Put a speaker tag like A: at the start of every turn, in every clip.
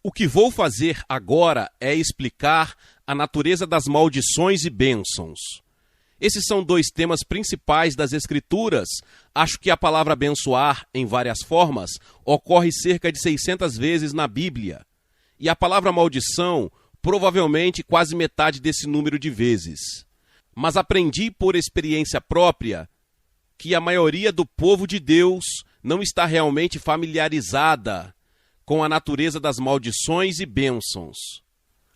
A: O que vou fazer agora é explicar a natureza das maldições e bênçãos. Esses são dois temas principais das Escrituras. Acho que a palavra abençoar, em várias formas, ocorre cerca de 600 vezes na Bíblia. E a palavra maldição, provavelmente quase metade desse número de vezes. Mas aprendi por experiência própria que a maioria do povo de Deus não está realmente familiarizada com a natureza das maldições e bênçãos.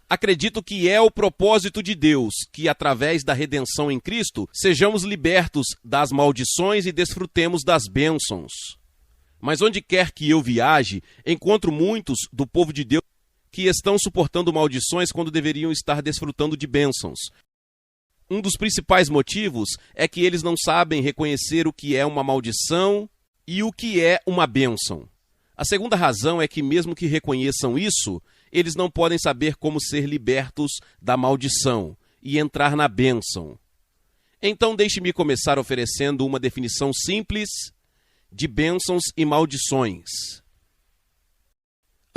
A: Acredito que é o propósito de Deus que, através da redenção em Cristo, sejamos libertos das maldições e desfrutemos das bênçãos. Mas onde quer que eu viaje, encontro muitos do povo de Deus que estão suportando maldições quando deveriam estar desfrutando de bênçãos. Um dos principais motivos é que eles não sabem reconhecer o que é uma maldição e o que é uma bênção. A segunda razão é que, mesmo que reconheçam isso, eles não podem saber como ser libertos da maldição e entrar na bênção. Então, deixe-me começar oferecendo uma definição simples de bênçãos e maldições.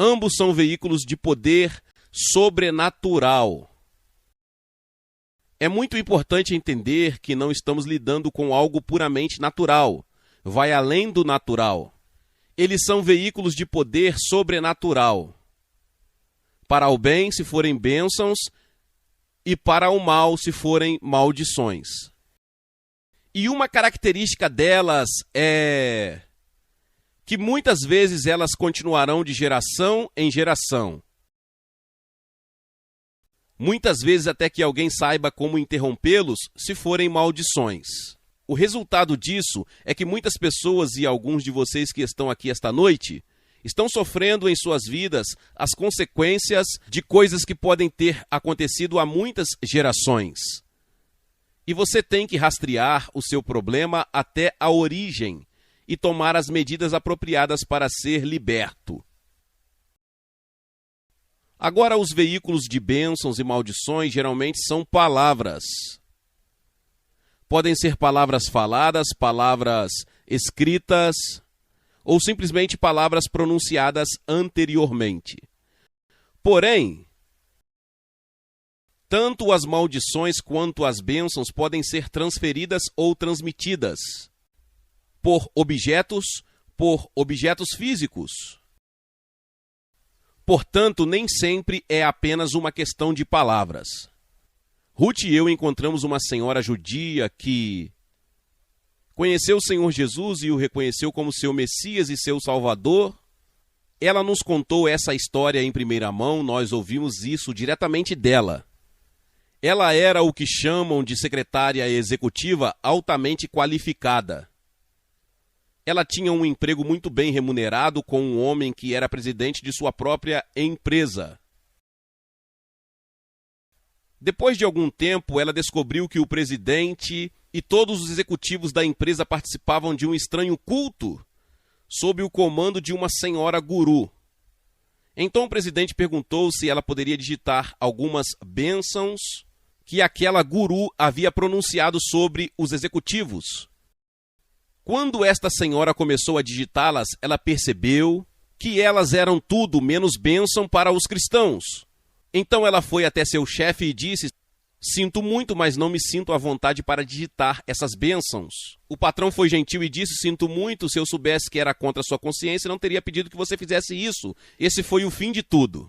A: Ambos são veículos de poder sobrenatural. É muito importante entender que não estamos lidando com algo puramente natural. Vai além do natural. Eles são veículos de poder sobrenatural. Para o bem, se forem bênçãos, e para o mal, se forem maldições. E uma característica delas é que muitas vezes elas continuarão de geração em geração. Muitas vezes até que alguém saiba como interrompê-los se forem maldições. O resultado disso é que muitas pessoas e alguns de vocês que estão aqui esta noite estão sofrendo em suas vidas as consequências de coisas que podem ter acontecido há muitas gerações. E você tem que rastrear o seu problema até a origem e tomar as medidas apropriadas para ser liberto. Agora, os veículos de bênçãos e maldições geralmente são palavras. Podem ser palavras faladas, palavras escritas, ou simplesmente palavras pronunciadas anteriormente. Porém, tanto as maldições quanto as bênçãos podem ser transferidas ou transmitidas por objetos físicos. Portanto, nem sempre é apenas uma questão de palavras. Ruth e eu encontramos uma senhora judia que conheceu o Senhor Jesus e o reconheceu como seu Messias e seu Salvador. Ela nos contou essa história em primeira mão, nós ouvimos isso diretamente dela. Ela era o que chamam de secretária executiva altamente qualificada. Ela tinha um emprego muito bem remunerado com um homem que era presidente de sua própria empresa. Depois de algum tempo, ela descobriu que o presidente e todos os executivos da empresa participavam de um estranho culto sob o comando de uma senhora guru. Então o presidente perguntou se ela poderia digitar algumas bênçãos que aquela guru havia pronunciado sobre os executivos. Quando esta senhora começou a digitá-las, ela percebeu que elas eram tudo menos bênção para os cristãos. Então ela foi até seu chefe e disse: "Sinto muito, mas não me sinto à vontade para digitar essas bênçãos." O patrão foi gentil e disse: "Sinto muito, se eu soubesse que era contra a sua consciência, não teria pedido que você fizesse isso. Esse foi o fim de tudo."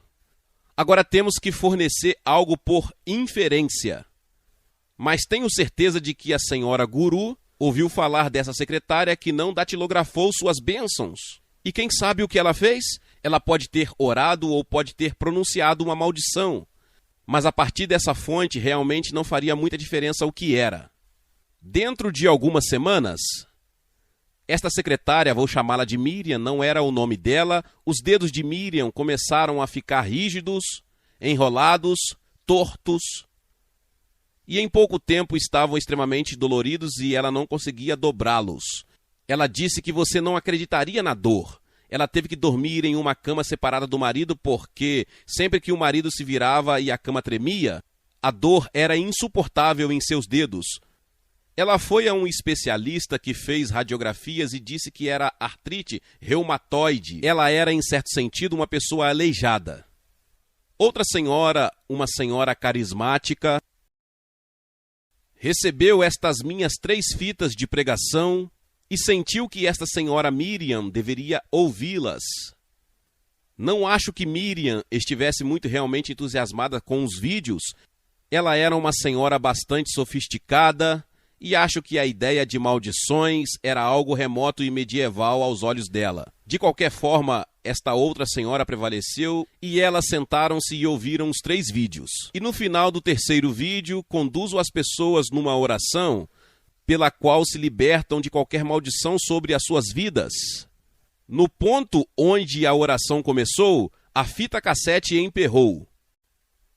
A: Agora temos que fornecer algo por inferência. Mas tenho certeza de que a senhora guru ouviu falar dessa secretária que não datilografou suas bênçãos. E quem sabe o que ela fez? Ela pode ter orado ou pode ter pronunciado uma maldição. Mas a partir dessa fonte realmente não faria muita diferença o que era. Dentro de algumas semanas, esta secretária, vou chamá-la de Miriam, não era o nome dela, os dedos de Miriam começaram a ficar rígidos, enrolados, tortos, e em pouco tempo estavam extremamente doloridos e ela não conseguia dobrá-los. Ela disse que você não acreditaria na dor. Ela teve que dormir em uma cama separada do marido porque, sempre que o marido se virava e a cama tremia, a dor era insuportável em seus dedos. Ela foi a um especialista que fez radiografias e disse que era artrite reumatoide. Ela era, em certo sentido, uma pessoa aleijada. Outra senhora, uma senhora carismática, recebeu estas minhas 3 fitas de pregação e sentiu que esta senhora Miriam deveria ouvi-las. Não acho que Miriam estivesse muito realmente entusiasmada com os vídeos. Ela era uma senhora bastante sofisticada e acho que a ideia de maldições era algo remoto e medieval aos olhos dela. De qualquer forma, esta outra senhora prevaleceu e elas sentaram-se e ouviram os 3 vídeos. E no final do 3º vídeo, conduzo as pessoas numa oração pela qual se libertam de qualquer maldição sobre as suas vidas. No ponto onde a oração começou, a fita cassete emperrou.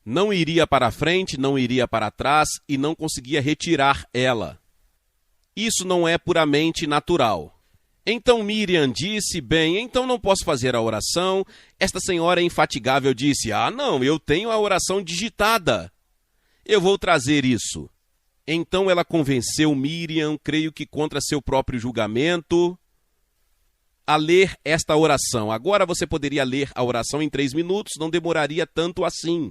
A: Não iria para frente, não iria para trás e não conseguia retirar ela. Isso não é puramente natural. Então Miriam disse, bem, então não posso fazer a oração. Esta senhora infatigável disse, não, eu tenho a oração digitada. Eu vou trazer isso. Então ela convenceu Miriam, creio que contra seu próprio julgamento, a ler esta oração. Agora você poderia ler a oração em 3 minutos, não demoraria tanto assim.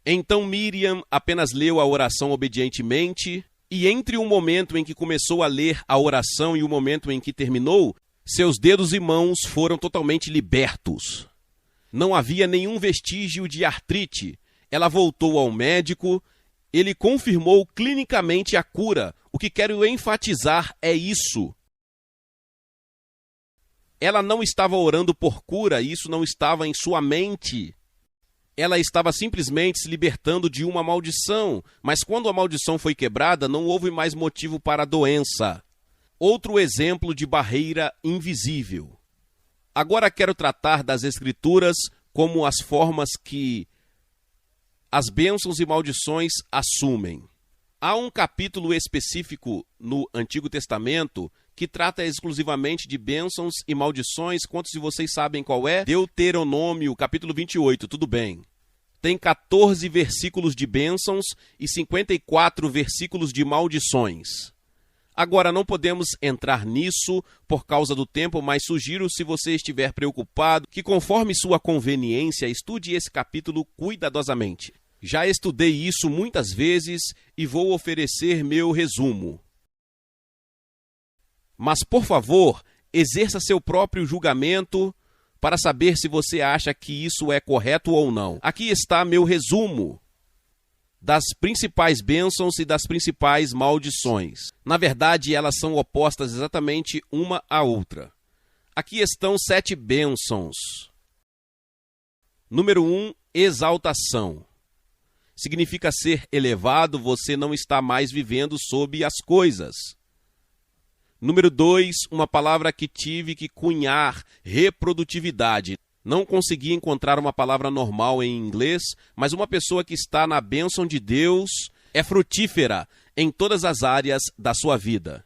A: Então Miriam apenas leu a oração obedientemente, e entre o momento em que começou a ler a oração e o momento em que terminou, seus dedos e mãos foram totalmente libertos. Não havia nenhum vestígio de artrite. Ela voltou ao médico, ele confirmou clinicamente a cura. O que quero enfatizar é isso. Ela não estava orando por cura, isso não estava em sua mente. Ela estava simplesmente se libertando de uma maldição, mas quando a maldição foi quebrada, não houve mais motivo para a doença. Outro exemplo de barreira invisível. Agora quero tratar das Escrituras como as formas que as bênçãos e maldições assumem. Há um capítulo específico no Antigo Testamento que trata exclusivamente de bênçãos e maldições. Quantos de vocês sabem qual é? Deuteronômio, capítulo 28, tudo bem. Tem 14 versículos de bênçãos e 54 versículos de maldições. Agora, não podemos entrar nisso por causa do tempo, mas sugiro, se você estiver preocupado, que conforme sua conveniência, estude esse capítulo cuidadosamente. Já estudei isso muitas vezes e vou oferecer meu resumo. Mas, por favor, exerça seu próprio julgamento para saber se você acha que isso é correto ou não. Aqui está meu resumo das principais bênçãos e das principais maldições. Na verdade, elas são opostas exatamente uma à outra. Aqui estão 7 bênçãos. Número 1, exaltação. Significa ser elevado, você não está mais vivendo sob as coisas. Número 2, uma palavra que tive que cunhar, reprodutividade. Não consegui encontrar uma palavra normal em inglês, mas uma pessoa que está na bênção de Deus é frutífera em todas as áreas da sua vida.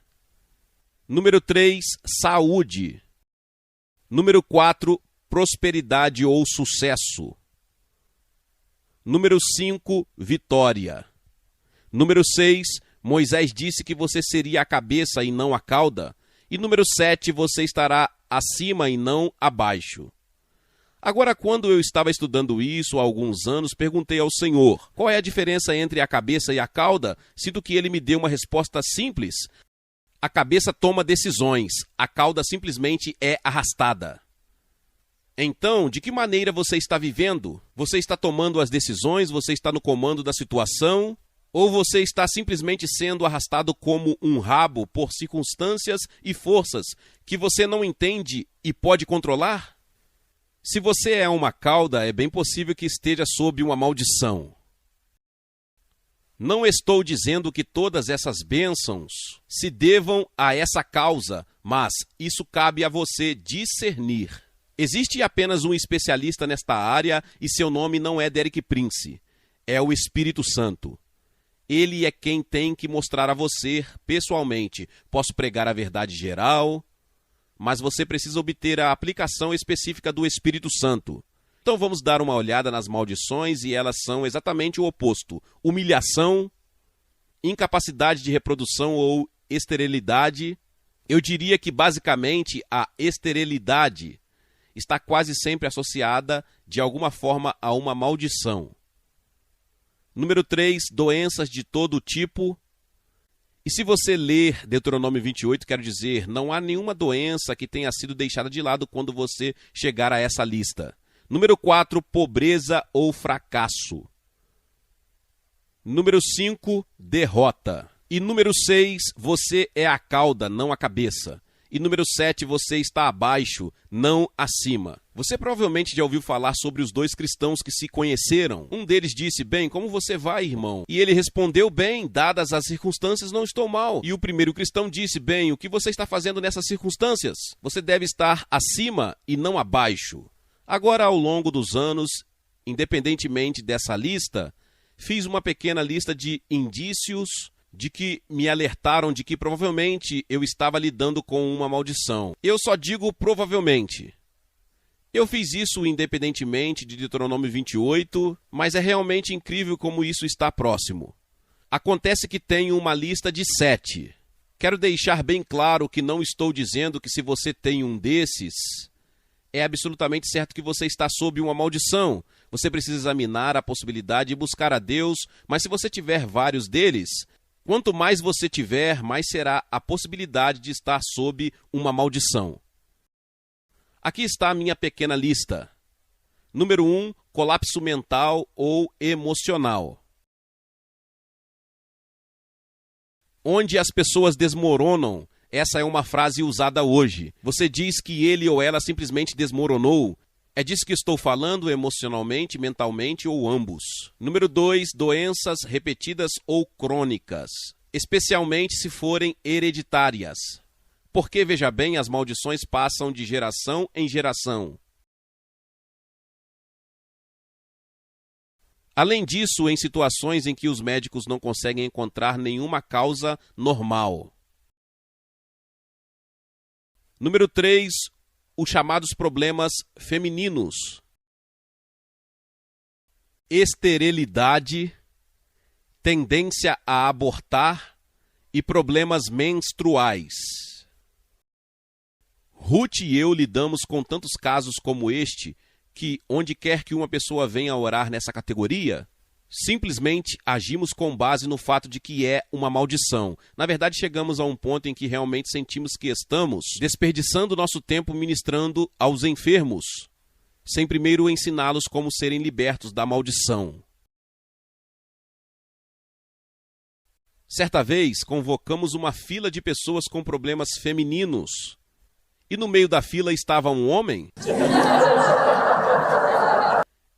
A: Número 3, saúde. Número 4, prosperidade ou sucesso. Número 5, vitória. Número 6, Moisés disse que você seria a cabeça e não a cauda. E número 7, você estará acima e não abaixo. Agora, quando eu estava estudando isso há alguns anos, perguntei ao Senhor, qual é a diferença entre a cabeça e a cauda, sendo que ele me deu uma resposta simples. A cabeça toma decisões, a cauda simplesmente é arrastada. Então, de que maneira você está vivendo? Você está tomando as decisões? Você está no comando da situação? Ou você está simplesmente sendo arrastado como um rabo por circunstâncias e forças que você não entende e pode controlar? Se você é uma cauda, é bem possível que esteja sob uma maldição. Não estou dizendo que todas essas bênçãos se devam a essa causa, mas isso cabe a você discernir. Existe apenas um especialista nesta área e seu nome não é Derek Prince, é o Espírito Santo. Ele é quem tem que mostrar a você, pessoalmente. Posso pregar a verdade geral, mas você precisa obter a aplicação específica do Espírito Santo. Então vamos dar uma olhada nas maldições e elas são exatamente o oposto. Humilhação, incapacidade de reprodução ou esterilidade. Eu diria que basicamente a esterilidade está quase sempre associada de alguma forma a uma maldição. Número 3, doenças de todo tipo. E se você ler Deuteronômio 28, quero dizer, não há nenhuma doença que tenha sido deixada de lado quando você chegar a essa lista. Número 4, pobreza ou fracasso. Número 5, derrota. E número 6, você é a cauda, não a cabeça. E número 7, você está abaixo, não acima. Você provavelmente já ouviu falar sobre os dois cristãos que se conheceram. Um deles disse, bem, como você vai, irmão? E ele respondeu, bem, dadas as circunstâncias, não estou mal. E o primeiro cristão disse, bem, o que você está fazendo nessas circunstâncias? Você deve estar acima e não abaixo. Agora, ao longo dos anos, independentemente dessa lista, fiz uma pequena lista de indícios de que me alertaram de que provavelmente eu estava lidando com uma maldição. Eu só digo provavelmente. Eu fiz isso independentemente de Deuteronômio 28, mas é realmente incrível como isso está próximo. Acontece que tenho uma lista de 7. Quero deixar bem claro que não estou dizendo que se você tem um desses, é absolutamente certo que você está sob uma maldição. Você precisa examinar a possibilidade e buscar a Deus, mas se você tiver vários deles, quanto mais você tiver, mais será a possibilidade de estar sob uma maldição. Aqui está a minha pequena lista. Número 1, colapso mental ou emocional. Onde as pessoas desmoronam, essa é uma frase usada hoje. Você diz que ele ou ela simplesmente desmoronou. É disso que estou falando, emocionalmente, mentalmente ou ambos. Número 2, doenças repetidas ou crônicas, especialmente se forem hereditárias. Porque, veja bem, as maldições passam de geração em geração. Além disso, em situações em que os médicos não conseguem encontrar nenhuma causa normal. Número 3, os chamados problemas femininos. Esterilidade, tendência a abortar e problemas menstruais. Ruth e eu lidamos com tantos casos como este que, onde quer que uma pessoa venha orar nessa categoria, simplesmente agimos com base no fato de que é uma maldição. Na verdade, chegamos a um ponto em que realmente sentimos que estamos desperdiçando nosso tempo ministrando aos enfermos, sem primeiro ensiná-los como serem libertos da maldição. Certa vez, convocamos uma fila de pessoas com problemas femininos, e no meio da fila estava um homem.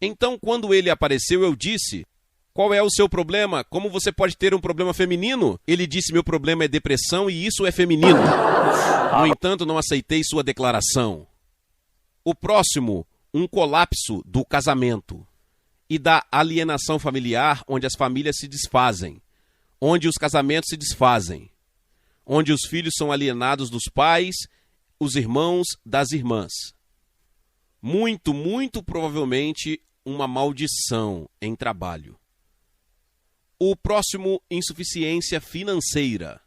A: Então, quando ele apareceu, eu disse, qual é o seu problema? Como você pode ter um problema feminino? Ele disse, meu problema é depressão e isso é feminino. No entanto, não aceitei sua declaração. O próximo, um colapso do casamento e da alienação familiar, onde as famílias se desfazem, onde os casamentos se desfazem, onde os filhos são alienados dos pais, os irmãos das irmãs. Muito, muito provavelmente uma maldição em trabalho. O próximo, insuficiência financeira.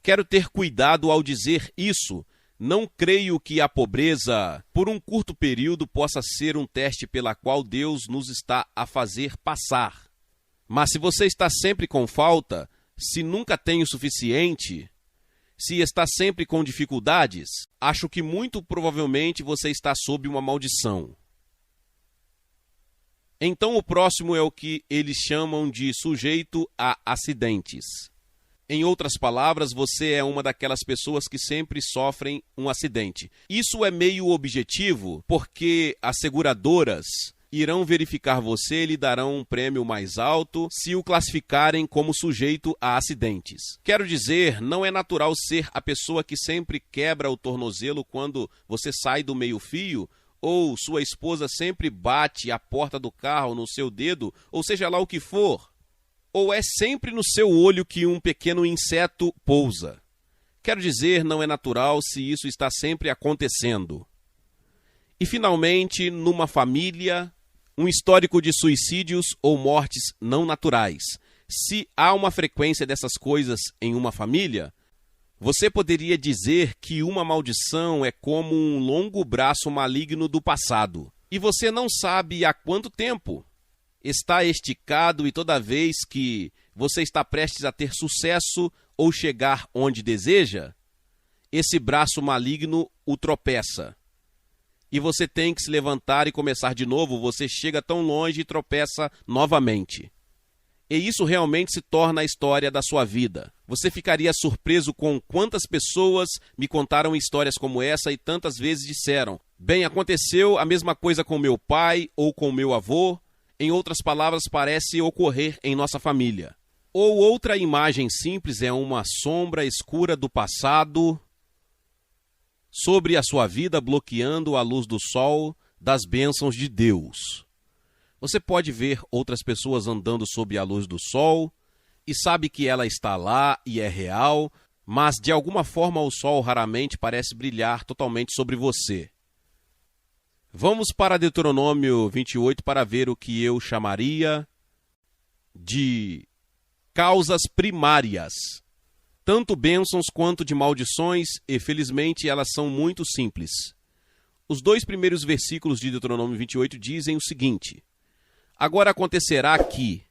A: Quero ter cuidado ao dizer isso. Não creio que a pobreza, por um curto período, possa ser um teste pela qual Deus nos está a fazer passar. Mas se você está sempre com falta, se nunca tem o suficiente, se está sempre com dificuldades, acho que muito provavelmente você está sob uma maldição. Então o próximo é o que eles chamam de sujeito a acidentes. Em outras palavras, você é uma daquelas pessoas que sempre sofrem um acidente. Isso é meio objetivo, porque as seguradoras irão verificar você e lhe darão um prêmio mais alto se o classificarem como sujeito a acidentes. Quero dizer, não é natural ser a pessoa que sempre quebra o tornozelo quando você sai do meio-fio, ou sua esposa sempre bate a porta do carro no seu dedo, ou seja lá o que for. Ou é sempre no seu olho que um pequeno inseto pousa. Quero dizer, não é natural se isso está sempre acontecendo. E, finalmente, numa família, um histórico de suicídios ou mortes não naturais. Se há uma frequência dessas coisas em uma família, Você poderia dizer que uma maldição é como um longo braço maligno do passado, e você não sabe há quanto tempo. Está esticado e toda vez que você está prestes a ter sucesso ou chegar onde deseja, esse braço maligno o tropeça. E você tem que se levantar e começar de novo, você chega tão longe e tropeça novamente. E isso realmente se torna a história da sua vida. Você ficaria surpreso com quantas pessoas me contaram histórias como essa e tantas vezes disseram: bem, aconteceu a mesma coisa com meu pai ou com meu avô. Em outras palavras, parece ocorrer em nossa família. Ou outra imagem simples é uma sombra escura do passado sobre a sua vida, bloqueando a luz do sol das bênçãos de Deus. Você pode ver outras pessoas andando sob a luz do sol e sabe que ela está lá e é real, mas de alguma forma o sol raramente parece brilhar totalmente sobre você. Vamos para Deuteronômio 28 para ver o que eu chamaria de causas primárias, tanto bênçãos quanto de maldições, e felizmente elas são muito simples. Os 2 primeiros versículos de Deuteronômio 28 dizem o seguinte: agora acontecerá que,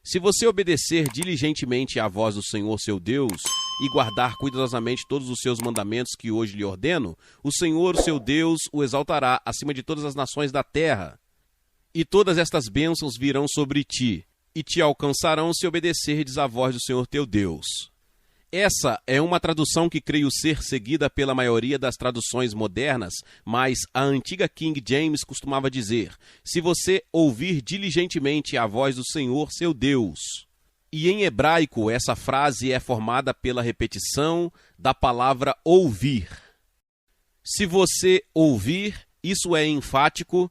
A: se você obedecer diligentemente à voz do Senhor seu Deus e guardar cuidadosamente todos os seus mandamentos que hoje lhe ordeno, o Senhor, o seu Deus, o exaltará acima de todas as nações da terra. E todas estas bênçãos virão sobre ti, e te alcançarão se obedecerdes à voz do Senhor teu Deus. Essa é uma tradução que creio ser seguida pela maioria das traduções modernas, mas a antiga King James costumava dizer: se você ouvir diligentemente a voz do Senhor seu Deus. E em hebraico, essa frase é formada pela repetição da palavra ouvir. Se você ouvir, isso é enfático,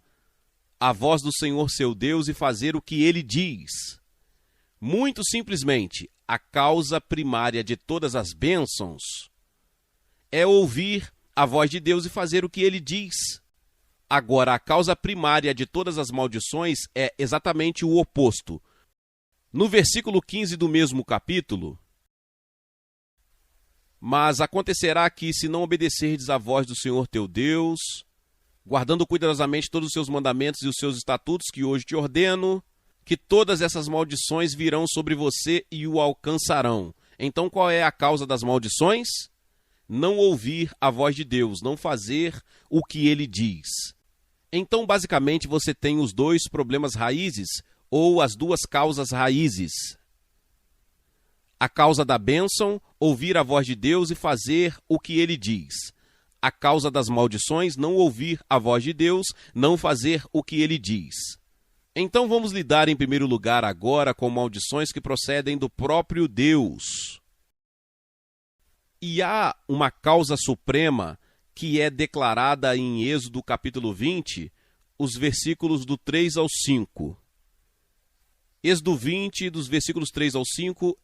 A: a voz do Senhor seu Deus e fazer o que ele diz. Muito simplesmente, a causa primária de todas as bênçãos é ouvir a voz de Deus e fazer o que ele diz. Agora, a causa primária de todas as maldições é exatamente o oposto. No versículo 15 do mesmo capítulo: mas acontecerá que, se não obedecerdes à voz do Senhor teu Deus, guardando cuidadosamente todos os seus mandamentos e os seus estatutos que hoje te ordeno, que todas essas maldições virão sobre você e o alcançarão. Então, qual é a causa das maldições? Não ouvir a voz de Deus, não fazer o que ele diz. Então, basicamente, você tem os 2 problemas raízes, ou as 2 causas raízes. A causa da bênção, ouvir a voz de Deus e fazer o que ele diz. A causa das maldições, não ouvir a voz de Deus, não fazer o que ele diz. Então vamos lidar em primeiro lugar agora com maldições que procedem do próprio Deus. E há uma causa suprema que é declarada em Êxodo capítulo 20, os versículos do 3 ao 5. Êxodo 20, dos versículos 3 ao 5,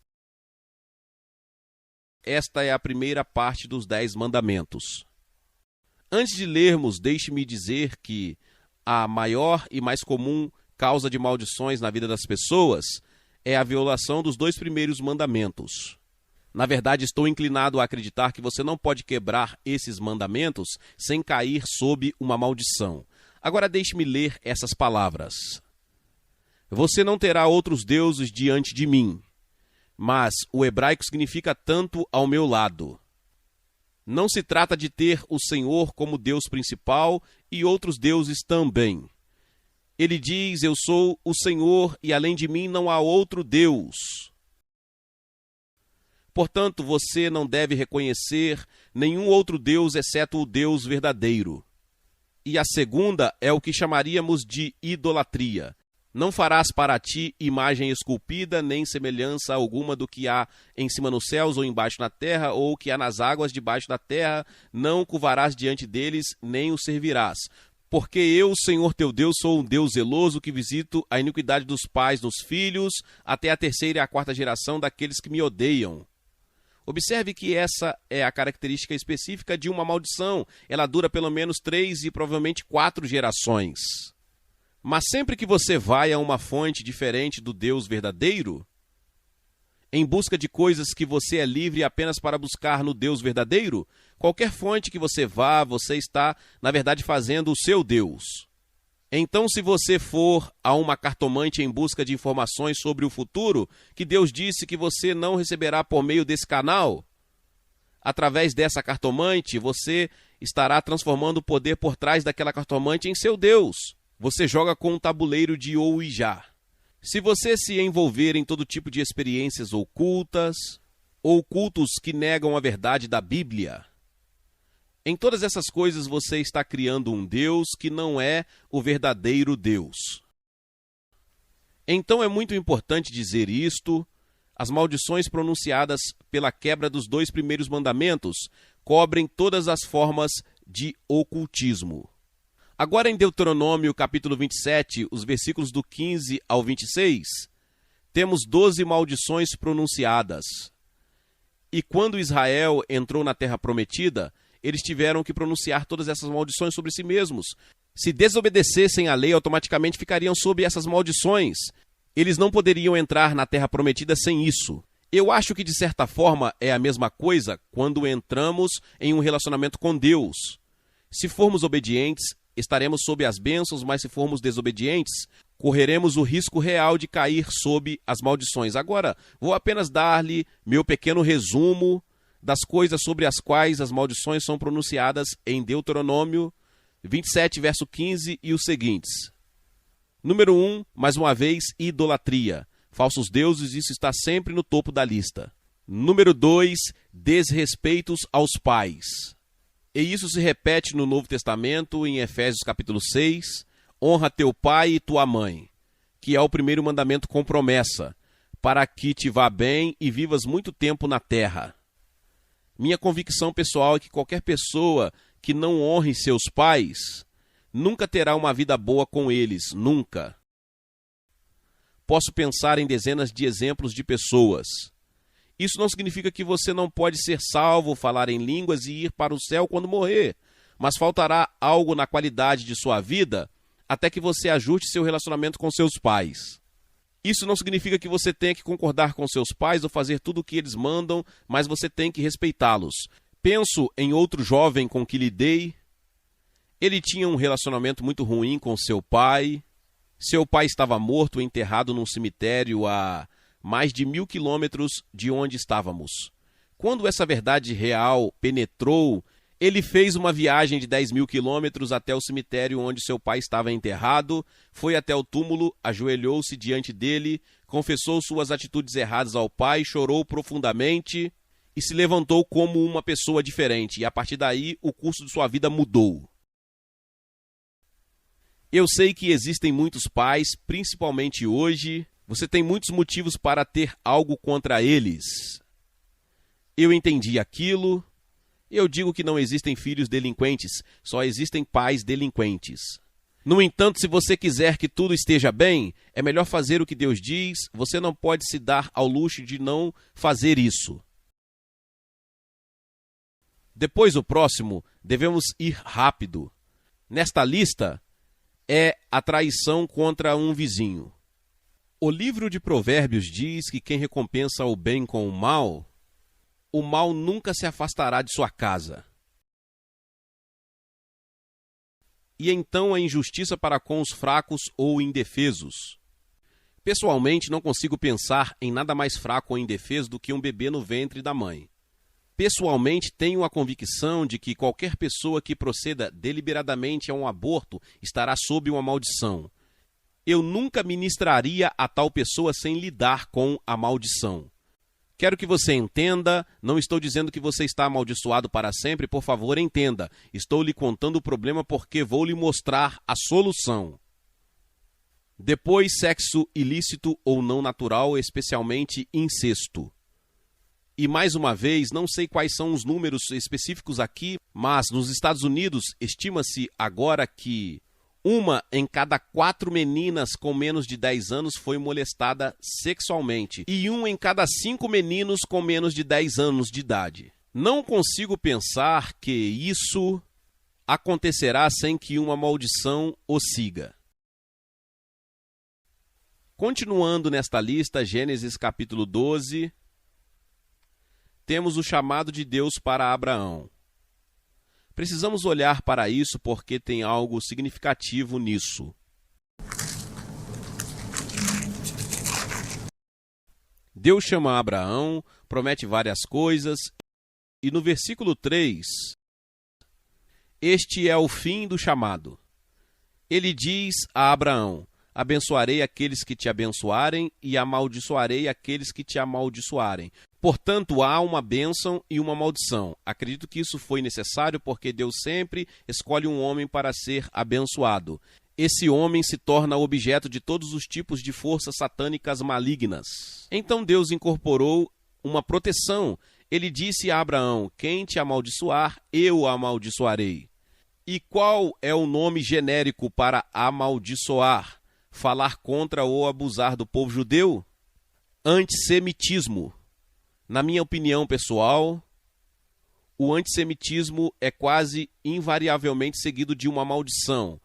A: esta é a primeira parte dos 10 mandamentos. Antes de lermos, deixe-me dizer que a maior e mais comum causa de maldições na vida das pessoas é a violação dos 2 primeiros mandamentos. Na verdade, estou inclinado a acreditar que você não pode quebrar esses mandamentos sem cair sob uma maldição. Agora deixe-me ler essas palavras. Você não terá outros deuses diante de mim, mas o hebraico significa tanto ao meu lado. Não se trata de ter o Senhor como Deus principal e outros deuses também. Ele diz: eu sou o Senhor e além de mim não há outro Deus. Portanto, você não deve reconhecer nenhum outro Deus exceto o Deus verdadeiro. E a segunda é o que chamaríamos de idolatria. Não farás para ti imagem esculpida, nem semelhança alguma do que há em cima nos céus ou embaixo na terra, ou que há nas águas debaixo da terra. Não curvarás diante deles, nem os servirás. Porque eu, Senhor teu Deus, sou um Deus zeloso que visito a iniquidade dos pais nos filhos, até a 3ª e a 4ª geração daqueles que me odeiam. Observe que essa é a característica específica de uma maldição. Ela dura pelo menos 3 e provavelmente 4 gerações. Mas sempre que você vai a uma fonte diferente do Deus verdadeiro, em busca de coisas que você é livre apenas para buscar no Deus verdadeiro? Qualquer fonte que você vá, você está, na verdade, fazendo o seu Deus. Então, se você for a uma cartomante em busca de informações sobre o futuro, que Deus disse que você não receberá por meio desse canal, através dessa cartomante, você estará transformando o poder por trás daquela cartomante em seu Deus. Você joga com um tabuleiro de Ouija. Se você se envolver em todo tipo de experiências ocultas, ou cultos que negam a verdade da Bíblia, em todas essas coisas você está criando um Deus que não é o verdadeiro Deus. Então é muito importante dizer isto. As maldições pronunciadas pela quebra dos 2 primeiros mandamentos cobrem todas as formas de ocultismo. Agora em Deuteronômio capítulo 27, os versículos do 15 ao 26, temos 12 maldições pronunciadas. E quando Israel entrou na terra prometida, eles tiveram que pronunciar todas essas maldições sobre si mesmos. Se desobedecessem à lei, automaticamente ficariam sob essas maldições. Eles não poderiam entrar na terra prometida sem isso. Eu acho que, de certa forma, é a mesma coisa quando entramos em um relacionamento com Deus. Se formos obedientes, estaremos sob as bênçãos, mas se formos desobedientes, correremos o risco real de cair sob as maldições. Agora, vou apenas dar-lhe meu pequeno resumo das coisas sobre as quais as maldições são pronunciadas em Deuteronômio 27, verso 15 e os seguintes. Número 1, mais uma vez, idolatria. Falsos deuses, isso está sempre no topo da lista. Número 2, desrespeitos aos pais. E isso se repete no Novo Testamento, em Efésios capítulo 6, honra teu pai e tua mãe, que é o primeiro mandamento com promessa, para que te vá bem e vivas muito tempo na terra. Minha convicção pessoal é que qualquer pessoa que não honre seus pais nunca terá uma vida boa com eles, nunca. Posso pensar em dezenas de exemplos de pessoas. Isso não significa que você não pode ser salvo, falar em línguas e ir para o céu quando morrer, mas faltará algo na qualidade de sua vida até que você ajuste seu relacionamento com seus pais. Isso não significa que você tenha que concordar com seus pais ou fazer tudo o que eles mandam, mas você tem que respeitá-los. Penso em outro jovem com que lidei. Ele tinha um relacionamento muito ruim com seu pai. Seu pai estava morto, enterrado num cemitério a mais de 1.000 quilômetros de onde estávamos. Quando essa verdade real penetrou, ele fez uma viagem de 10.000 quilômetros até o cemitério onde seu pai estava enterrado, foi até o túmulo, ajoelhou-se diante dele, confessou suas atitudes erradas ao pai, chorou profundamente e se levantou como uma pessoa diferente. E a partir daí, o curso de sua vida mudou. Eu sei que existem muitos pais, principalmente hoje. Você tem muitos motivos para ter algo contra eles. Eu entendi aquilo. Eu digo que não existem filhos delinquentes, só existem pais delinquentes. No entanto, se você quiser que tudo esteja bem, é melhor fazer o que Deus diz. Você não pode se dar ao luxo de não fazer isso. Depois, o próximo, devemos ir rápido. Nesta lista é a traição contra um vizinho. O livro de Provérbios diz que quem recompensa o bem com o mal nunca se afastará de sua casa. E então a injustiça para com os fracos ou indefesos. Pessoalmente, não consigo pensar em nada mais fraco ou indefeso do que um bebê no ventre da mãe. Pessoalmente, tenho a convicção de que qualquer pessoa que proceda deliberadamente a um aborto estará sob uma maldição. Eu nunca ministraria a tal pessoa sem lidar com a maldição. Quero que você entenda, não estou dizendo que você está amaldiçoado para sempre, por favor, entenda. Estou lhe contando o problema porque vou lhe mostrar a solução. Depois, sexo ilícito ou não natural, especialmente incesto. E mais uma vez, não sei quais são os números específicos aqui, mas nos Estados Unidos estima-se agora que 1 em cada 4 meninas com menos de 10 anos foi molestada sexualmente e 1 em cada 5 meninos com menos de 10 anos de idade. Não consigo pensar que isso acontecerá sem que uma maldição o siga. Continuando nesta lista, Gênesis capítulo 12, temos o chamado de Deus para Abraão. Precisamos olhar para isso porque tem algo significativo nisso. Deus chama Abraão, promete várias coisas, e no versículo 3, este é o fim do chamado. Ele diz a Abraão: abençoarei aqueles que te abençoarem e amaldiçoarei aqueles que te amaldiçoarem. Portanto, há uma bênção e uma maldição. Acredito que isso foi necessário porque Deus sempre escolhe um homem para ser abençoado. Esse homem se torna objeto de todos os tipos de forças satânicas malignas. Então Deus incorporou uma proteção. Ele disse a Abraão: quem te amaldiçoar, eu o amaldiçoarei. E qual é o nome genérico para amaldiçoar? Falar contra ou abusar do povo judeu? Antissemitismo. Na minha opinião pessoal, o antissemitismo é quase invariavelmente seguido de uma maldição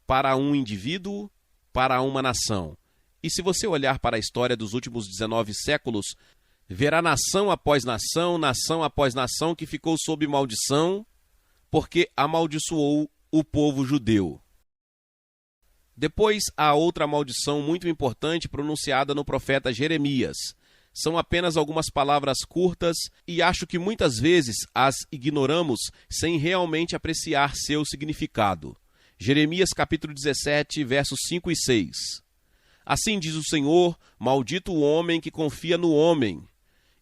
A: para um indivíduo, para uma nação. E se você olhar para a história dos últimos 19 séculos, verá nação após nação, nação após nação que ficou sob maldição porque amaldiçoou o povo judeu. Depois há outra maldição muito importante pronunciada no profeta Jeremias. São apenas algumas palavras curtas e acho que muitas vezes as ignoramos sem realmente apreciar seu significado. Jeremias capítulo 17, versos 5 e 6. Assim diz o Senhor: maldito o homem que confia no homem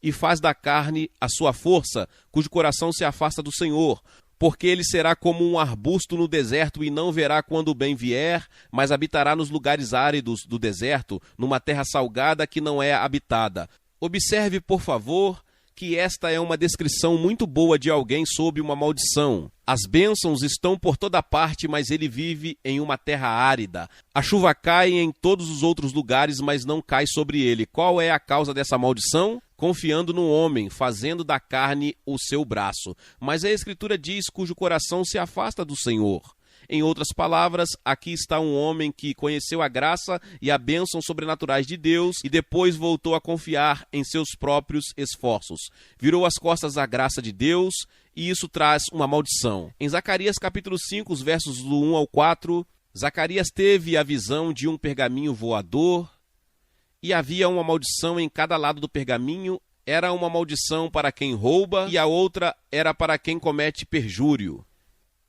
A: e faz da carne a sua força, cujo coração se afasta do Senhor. Porque ele será como um arbusto no deserto e não verá quando o bem vier, mas habitará nos lugares áridos do deserto, numa terra salgada que não é habitada. Observe, por favor, que esta é uma descrição muito boa de alguém sob uma maldição. As bênçãos estão por toda parte, mas ele vive em uma terra árida. A chuva cai em todos os outros lugares, mas não cai sobre ele. Qual é a causa dessa maldição? Confiando no homem, fazendo da carne o seu braço. Mas a Escritura diz: cujo coração se afasta do Senhor. Em outras palavras, aqui está um homem que conheceu a graça e a bênção sobrenaturais de Deus e depois voltou a confiar em seus próprios esforços. Virou as costas à graça de Deus e isso traz uma maldição. Em Zacarias capítulo 5, os versos do 1 ao 4, Zacarias teve a visão de um pergaminho voador e havia uma maldição em cada lado do pergaminho. Era uma maldição para quem rouba e a outra era para quem comete perjúrio.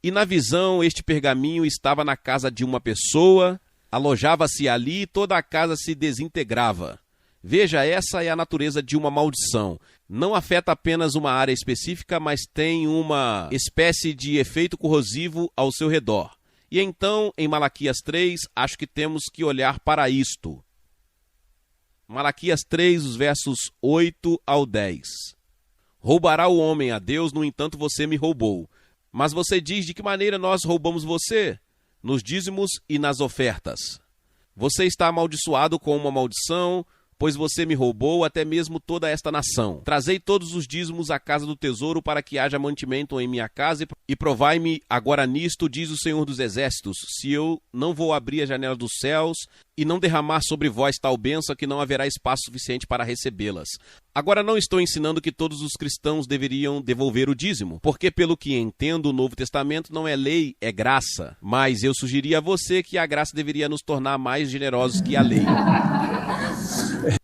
A: E na visão, este pergaminho estava na casa de uma pessoa, alojava-se ali e toda a casa se desintegrava. Veja, essa é a natureza de uma maldição. Não afeta apenas uma área específica, mas tem uma espécie de efeito corrosivo ao seu redor. E então, em Malaquias 3, acho que temos que olhar para isto. Malaquias 3, os versos 8 ao 10. Roubará o homem a Deus, no entanto você me roubou. Mas você diz: de que maneira nós roubamos você? Nos dízimos e nas ofertas. Você está amaldiçoado com uma maldição, pois você me roubou até mesmo toda esta nação. Trazei todos os dízimos à casa do tesouro para que haja mantimento em minha casa e provai-me agora nisto, diz o Senhor dos Exércitos, se eu não vou abrir a janela dos céus e não derramar sobre vós tal bênção que não haverá espaço suficiente para recebê-las. Agora não estou ensinando que todos os cristãos deveriam devolver o dízimo, porque pelo que entendo o Novo Testamento não é lei, é graça. Mas eu sugeri a você que a graça deveria nos tornar mais generosos que a lei.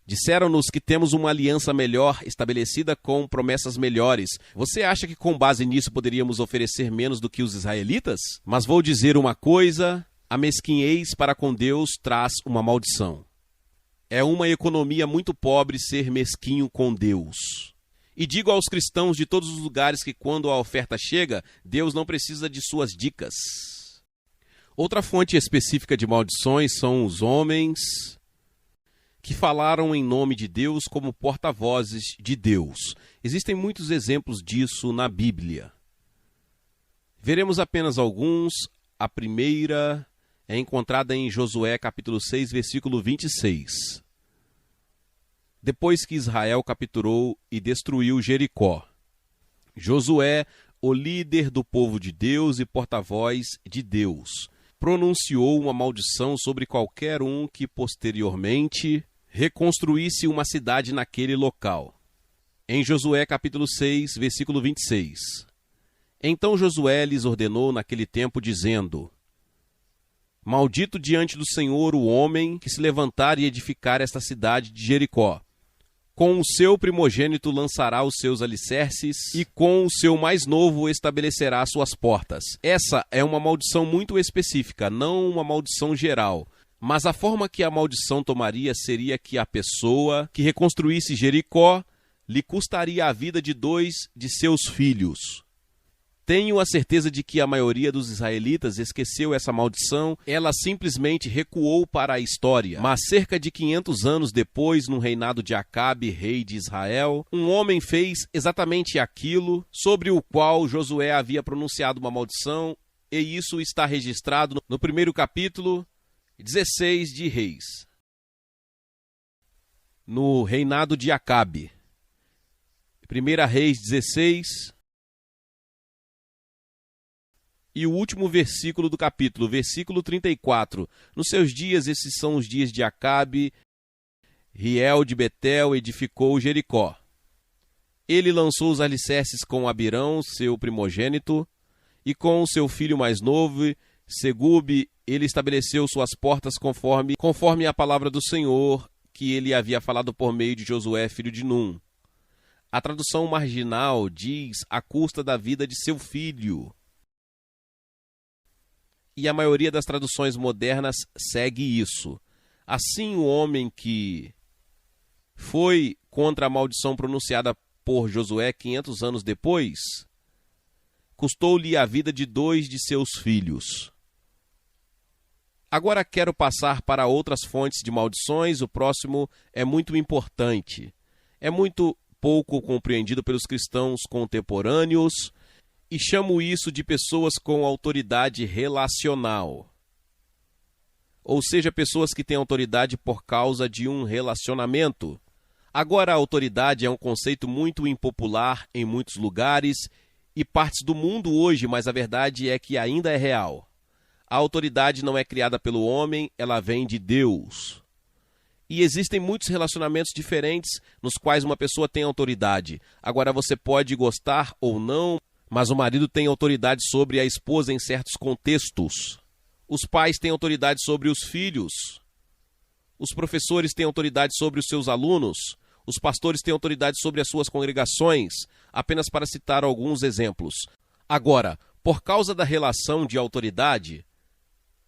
A: Disseram-nos que temos uma aliança melhor estabelecida com promessas melhores. Você acha que com base nisso poderíamos oferecer menos do que os israelitas? Mas vou dizer uma coisa: a mesquinhez para com Deus traz uma maldição. É uma economia muito pobre ser mesquinho com Deus. E digo aos cristãos de todos os lugares que quando a oferta chega, Deus não precisa de suas dicas. Outra fonte específica de maldições são os homens que falaram em nome de Deus como porta-vozes de Deus. Existem muitos exemplos disso na Bíblia. Veremos apenas alguns. A primeira é encontrada em Josué capítulo 6, versículo 26. Depois que Israel capturou e destruiu Jericó, Josué, o líder do povo de Deus e porta-voz de Deus, pronunciou uma maldição sobre qualquer um que posteriormente reconstruísse uma cidade naquele local. Em Josué capítulo 6, versículo 26. Então Josué lhes ordenou naquele tempo, dizendo: Maldito diante do Senhor o homem que se levantar e edificar esta cidade de Jericó. Com o seu primogênito lançará os seus alicerces, e com o seu mais novo estabelecerá suas portas. Essa é uma maldição muito específica, não uma maldição geral. Mas a forma que a maldição tomaria seria que a pessoa que reconstruísse Jericó lhe custaria a vida de 2 de seus filhos. Tenho a certeza de que a maioria dos israelitas esqueceu essa maldição, ela simplesmente recuou para a história. Mas cerca de 500 anos depois, no reinado de Acabe, rei de Israel, um homem fez exatamente aquilo sobre o qual Josué havia pronunciado uma maldição, e isso está registrado no primeiro capítulo 16 de Reis. No reinado de Acabe. 1 Reis 16... E o último versículo do capítulo, versículo 34. Nos seus dias, esses são os dias de Acabe, Riel de Betel edificou Jericó. Ele lançou os alicerces com Abirão, seu primogênito, e com o seu filho mais novo, Segube, ele estabeleceu suas portas conforme a palavra do Senhor, que ele havia falado por meio de Josué, filho de Num. A tradução marginal diz à custa da vida de seu filho. E a maioria das traduções modernas segue isso. Assim, o homem que foi contra a maldição pronunciada por Josué 500 anos depois, custou-lhe a vida de 2 de seus filhos. Agora quero passar para outras fontes de maldições. O próximo é muito importante. É muito pouco compreendido pelos cristãos contemporâneos, e chamo isso de pessoas com autoridade relacional. Ou seja, pessoas que têm autoridade por causa de um relacionamento. Agora, a autoridade é um conceito muito impopular em muitos lugares e partes do mundo hoje, mas a verdade é que ainda é real. A autoridade não é criada pelo homem, ela vem de Deus. E existem muitos relacionamentos diferentes nos quais uma pessoa tem autoridade. Agora, você pode gostar ou não, mas o marido tem autoridade sobre a esposa em certos contextos. Os pais têm autoridade sobre os filhos. Os professores têm autoridade sobre os seus alunos. Os pastores têm autoridade sobre as suas congregações, apenas para citar alguns exemplos. Agora, por causa da relação de autoridade,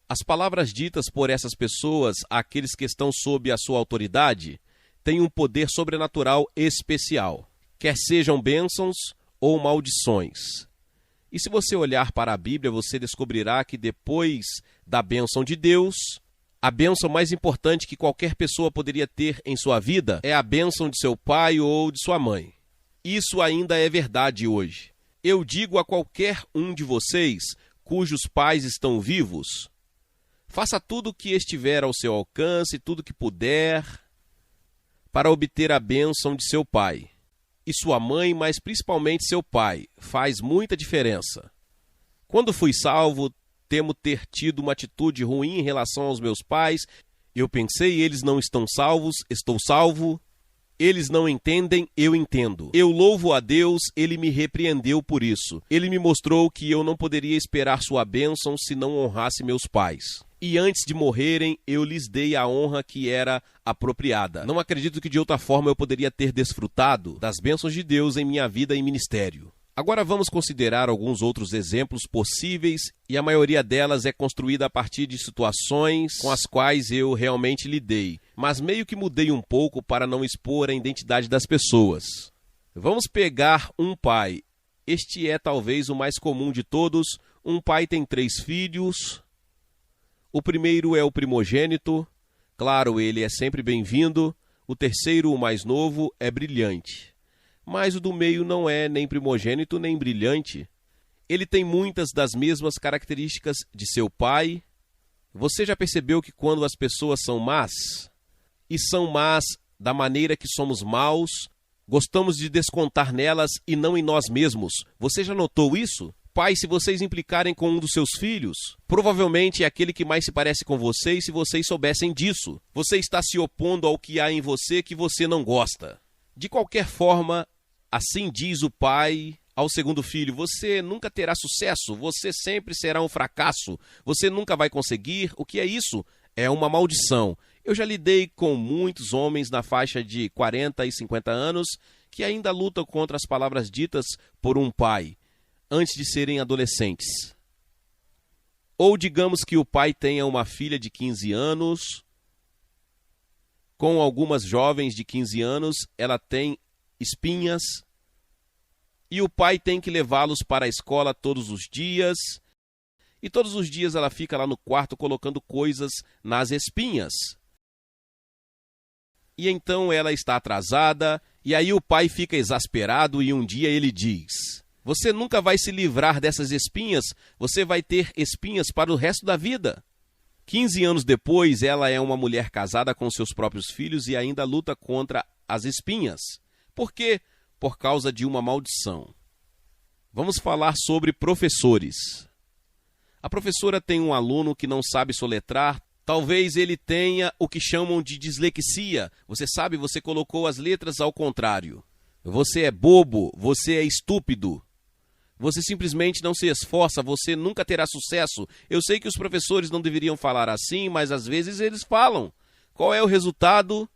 A: as palavras ditas por essas pessoas àqueles que estão sob a sua autoridade têm um poder sobrenatural especial, quer sejam bênçãos ou maldições. E se você olhar para a Bíblia, você descobrirá que depois da bênção de Deus, a bênção mais importante que qualquer pessoa poderia ter em sua vida é a bênção de seu pai ou de sua mãe. Isso ainda é verdade hoje. Eu digo a qualquer um de vocês cujos pais estão vivos, faça tudo o que estiver ao seu alcance, tudo o que puder, para obter a bênção de seu pai e sua mãe, mas principalmente seu pai. Faz muita diferença. Quando fui salvo, temo ter tido uma atitude ruim em relação aos meus pais. Eu pensei, eles não estão salvos, estou salvo. Eles não entendem, eu entendo. Eu louvo a Deus, ele me repreendeu por isso. Ele me mostrou que eu não poderia esperar sua bênção se não honrasse meus pais. E antes de morrerem, eu lhes dei a honra que era apropriada. Não acredito que de outra forma eu poderia ter desfrutado das bênçãos de Deus em minha vida e ministério. Agora vamos considerar alguns outros exemplos possíveis, e a maioria delas é construída a partir de situações com as quais eu realmente lidei, mas meio que mudei um pouco para não expor a identidade das pessoas. Vamos pegar um pai. Este é talvez o mais comum de todos. Um pai tem 3 filhos. O primeiro é o primogênito. Claro, ele é sempre bem-vindo. O terceiro, o mais novo, é brilhante. Mas o do meio não é nem primogênito nem brilhante. Ele tem muitas das mesmas características de seu pai. Você já percebeu que quando as pessoas são más, e são más da maneira que somos maus, gostamos de descontar nelas e não em nós mesmos? Você já notou isso? Pais, se vocês implicarem com um dos seus filhos, provavelmente é aquele que mais se parece com você, e se vocês soubessem disso, você está se opondo ao que há em você que você não gosta. De qualquer forma, Assim diz o pai ao segundo filho: você nunca terá sucesso, você sempre será um fracasso, você nunca vai conseguir. O que é isso? É uma maldição. Eu já lidei com muitos homens na faixa de 40 e 50 anos que ainda lutam contra as palavras ditas por um pai, antes de serem adolescentes. Ou digamos que o pai tenha uma filha de 15 anos, com algumas jovens de 15 anos, ela tem espinhas, e o pai tem que levá-los para a escola todos os dias, e todos os dias ela fica lá no quarto colocando coisas nas espinhas. E então ela está atrasada, e aí o pai fica exasperado e um dia ele diz: você nunca vai se livrar dessas espinhas, você vai ter espinhas para o resto da vida. 15 anos depois, ela é uma mulher casada com seus próprios filhos e ainda luta contra as espinhas. Por quê? Por causa de uma maldição. Vamos falar sobre professores. A professora tem um aluno que não sabe soletrar. Talvez ele tenha o que chamam de dislexia. Você sabe, você colocou as letras ao contrário. Você é bobo, você é estúpido. Você simplesmente não se esforça, você nunca terá sucesso. Eu sei que os professores não deveriam falar assim, mas às vezes eles falam. Qual é o resultado?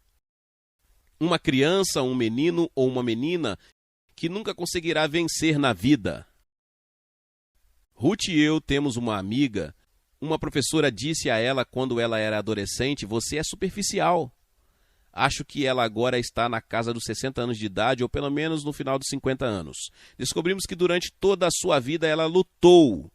A: Uma criança, um menino ou uma menina que nunca conseguirá vencer na vida. Ruth e eu temos uma amiga. Uma professora disse a ela quando ela era adolescente: você é superficial. Acho que ela agora está na casa dos 60 anos de idade, ou pelo menos no final dos 50 anos. Descobrimos que durante toda a sua vida ela lutou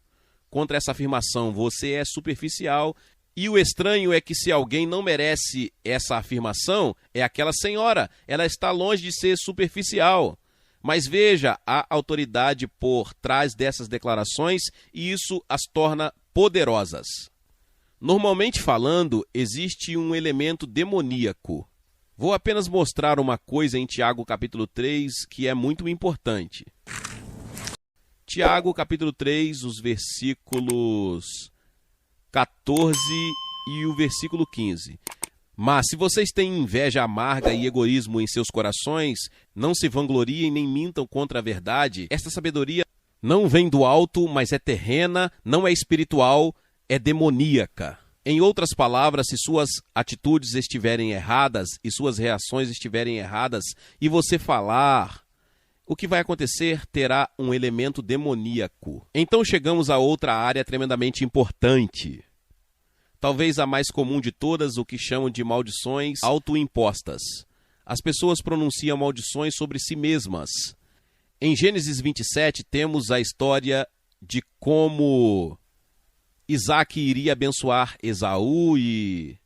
A: contra essa afirmação: você é superficial. E o estranho é que se alguém não merece essa afirmação, é aquela senhora. Ela está longe de ser superficial. Mas veja a autoridade por trás dessas declarações, e isso as torna poderosas. Normalmente falando, existe um elemento demoníaco. Vou apenas mostrar uma coisa em Tiago capítulo 3 que é muito importante. Tiago capítulo 3, os versículos 14 e o versículo 15. Mas se vocês têm inveja amarga e egoísmo em seus corações, não se vangloriem nem mintam contra a verdade. Esta sabedoria não vem do alto, mas é terrena, não é espiritual, é demoníaca. Em outras palavras, se suas atitudes estiverem erradas e suas reações estiverem erradas e você falar, o que vai acontecer terá um elemento demoníaco. Então chegamos a outra área tremendamente importante. Talvez a mais comum de todas, o que chamam de maldições autoimpostas. As pessoas pronunciam maldições sobre si mesmas. Em Gênesis 27, temos a história de como Isaac iria abençoar Esaú e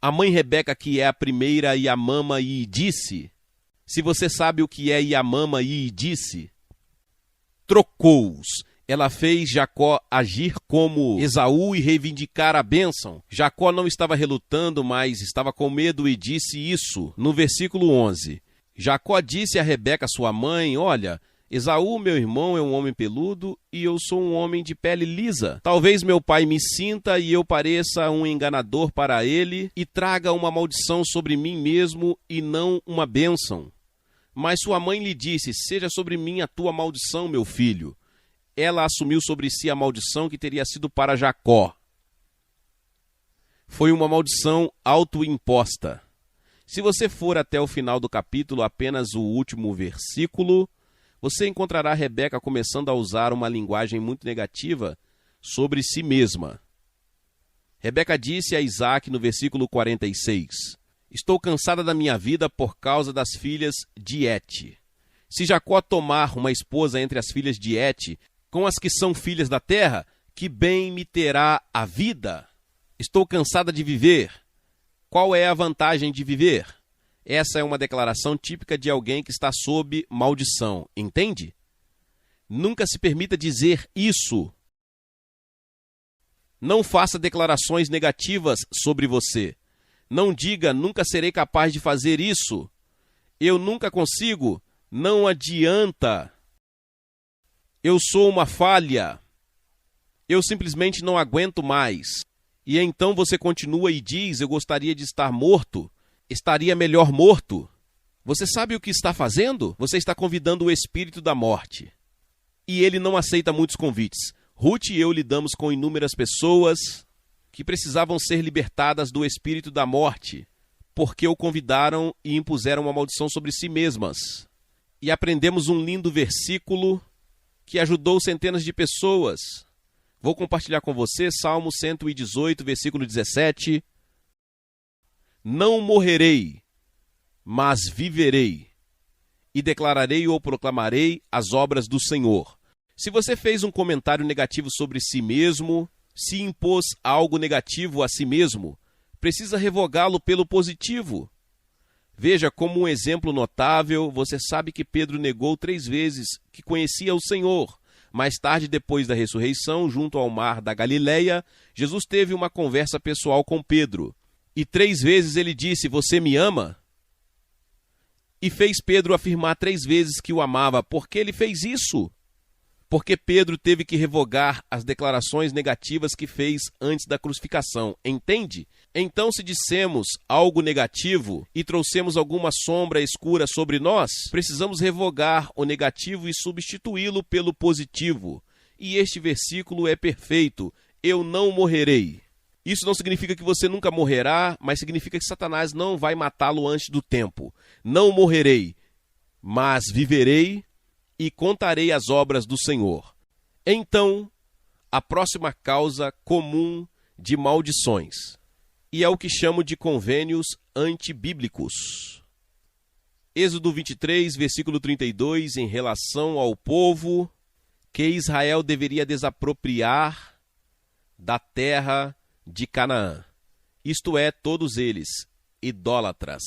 A: a mãe Rebeca, que é a primeira Yamama, e disse: se você sabe o que é Yamama, e disse, trocou-os. Ela fez Jacó agir como Esaú e reivindicar a bênção. Jacó não estava relutando, mas estava com medo e disse isso no versículo 11. Jacó disse a Rebeca, sua mãe: olha, Esaú, meu irmão, é um homem peludo e eu sou um homem de pele lisa. Talvez meu pai me sinta e eu pareça um enganador para ele e traga uma maldição sobre mim mesmo e não uma bênção. Mas sua mãe lhe disse: seja sobre mim a tua maldição, meu filho. Ela assumiu sobre si a maldição que teria sido para Jacó. Foi uma maldição autoimposta. Se você for até o final do capítulo, apenas o último versículo, você encontrará Rebeca começando a usar uma linguagem muito negativa sobre si mesma. Rebeca disse a Isaac no versículo 46, estou cansada da minha vida por causa das filhas de Et. Se Jacó tomar uma esposa entre as filhas de Et, com as que são filhas da terra, que bem me terá a vida? Estou cansada de viver. Qual é a vantagem de viver? Essa é uma declaração típica de alguém que está sob maldição, entende? Nunca se permita dizer isso. Não faça declarações negativas sobre você. Não diga: nunca serei capaz de fazer isso. Eu nunca consigo. Não adianta. Eu sou uma falha. Eu simplesmente não aguento mais. E então você continua e diz: eu gostaria de estar morto. Estaria melhor morto. Você sabe o que está fazendo? Você está convidando o espírito da morte. E ele não aceita muitos convites. Ruth e eu lidamos com inúmeras pessoas que precisavam ser libertadas do espírito da morte, porque o convidaram e impuseram uma maldição sobre si mesmas. E aprendemos um lindo versículo que ajudou centenas de pessoas. Vou compartilhar com você Salmo 118, versículo 17. Não morrerei, mas viverei, e declararei ou proclamarei as obras do Senhor. Se você fez um comentário negativo sobre si mesmo, se impôs algo negativo a si mesmo, precisa revogá-lo pelo positivo. Veja como um exemplo notável, você sabe que Pedro negou 3 vezes que conhecia o Senhor. Mais tarde, depois da ressurreição, junto ao mar da Galileia, Jesus teve uma conversa pessoal com Pedro. E 3 vezes ele disse, você me ama? E fez Pedro afirmar 3 vezes que o amava. Por que ele fez isso? Porque Pedro teve que revogar as declarações negativas que fez antes da crucificação, entende? Então, se dissemos algo negativo e trouxemos alguma sombra escura sobre nós, precisamos revogar o negativo e substituí-lo pelo positivo. E este versículo é perfeito, eu não morrerei. Isso não significa que você nunca morrerá, mas significa que Satanás não vai matá-lo antes do tempo. Não morrerei, mas viverei e contarei as obras do Senhor. Então, a próxima causa comum de maldições, e é o que chamo de convênios antibíblicos. Êxodo 23, versículo 32, em relação ao povo que Israel deveria desapropriar da terra de Canaã. Isto é, todos eles, idólatras.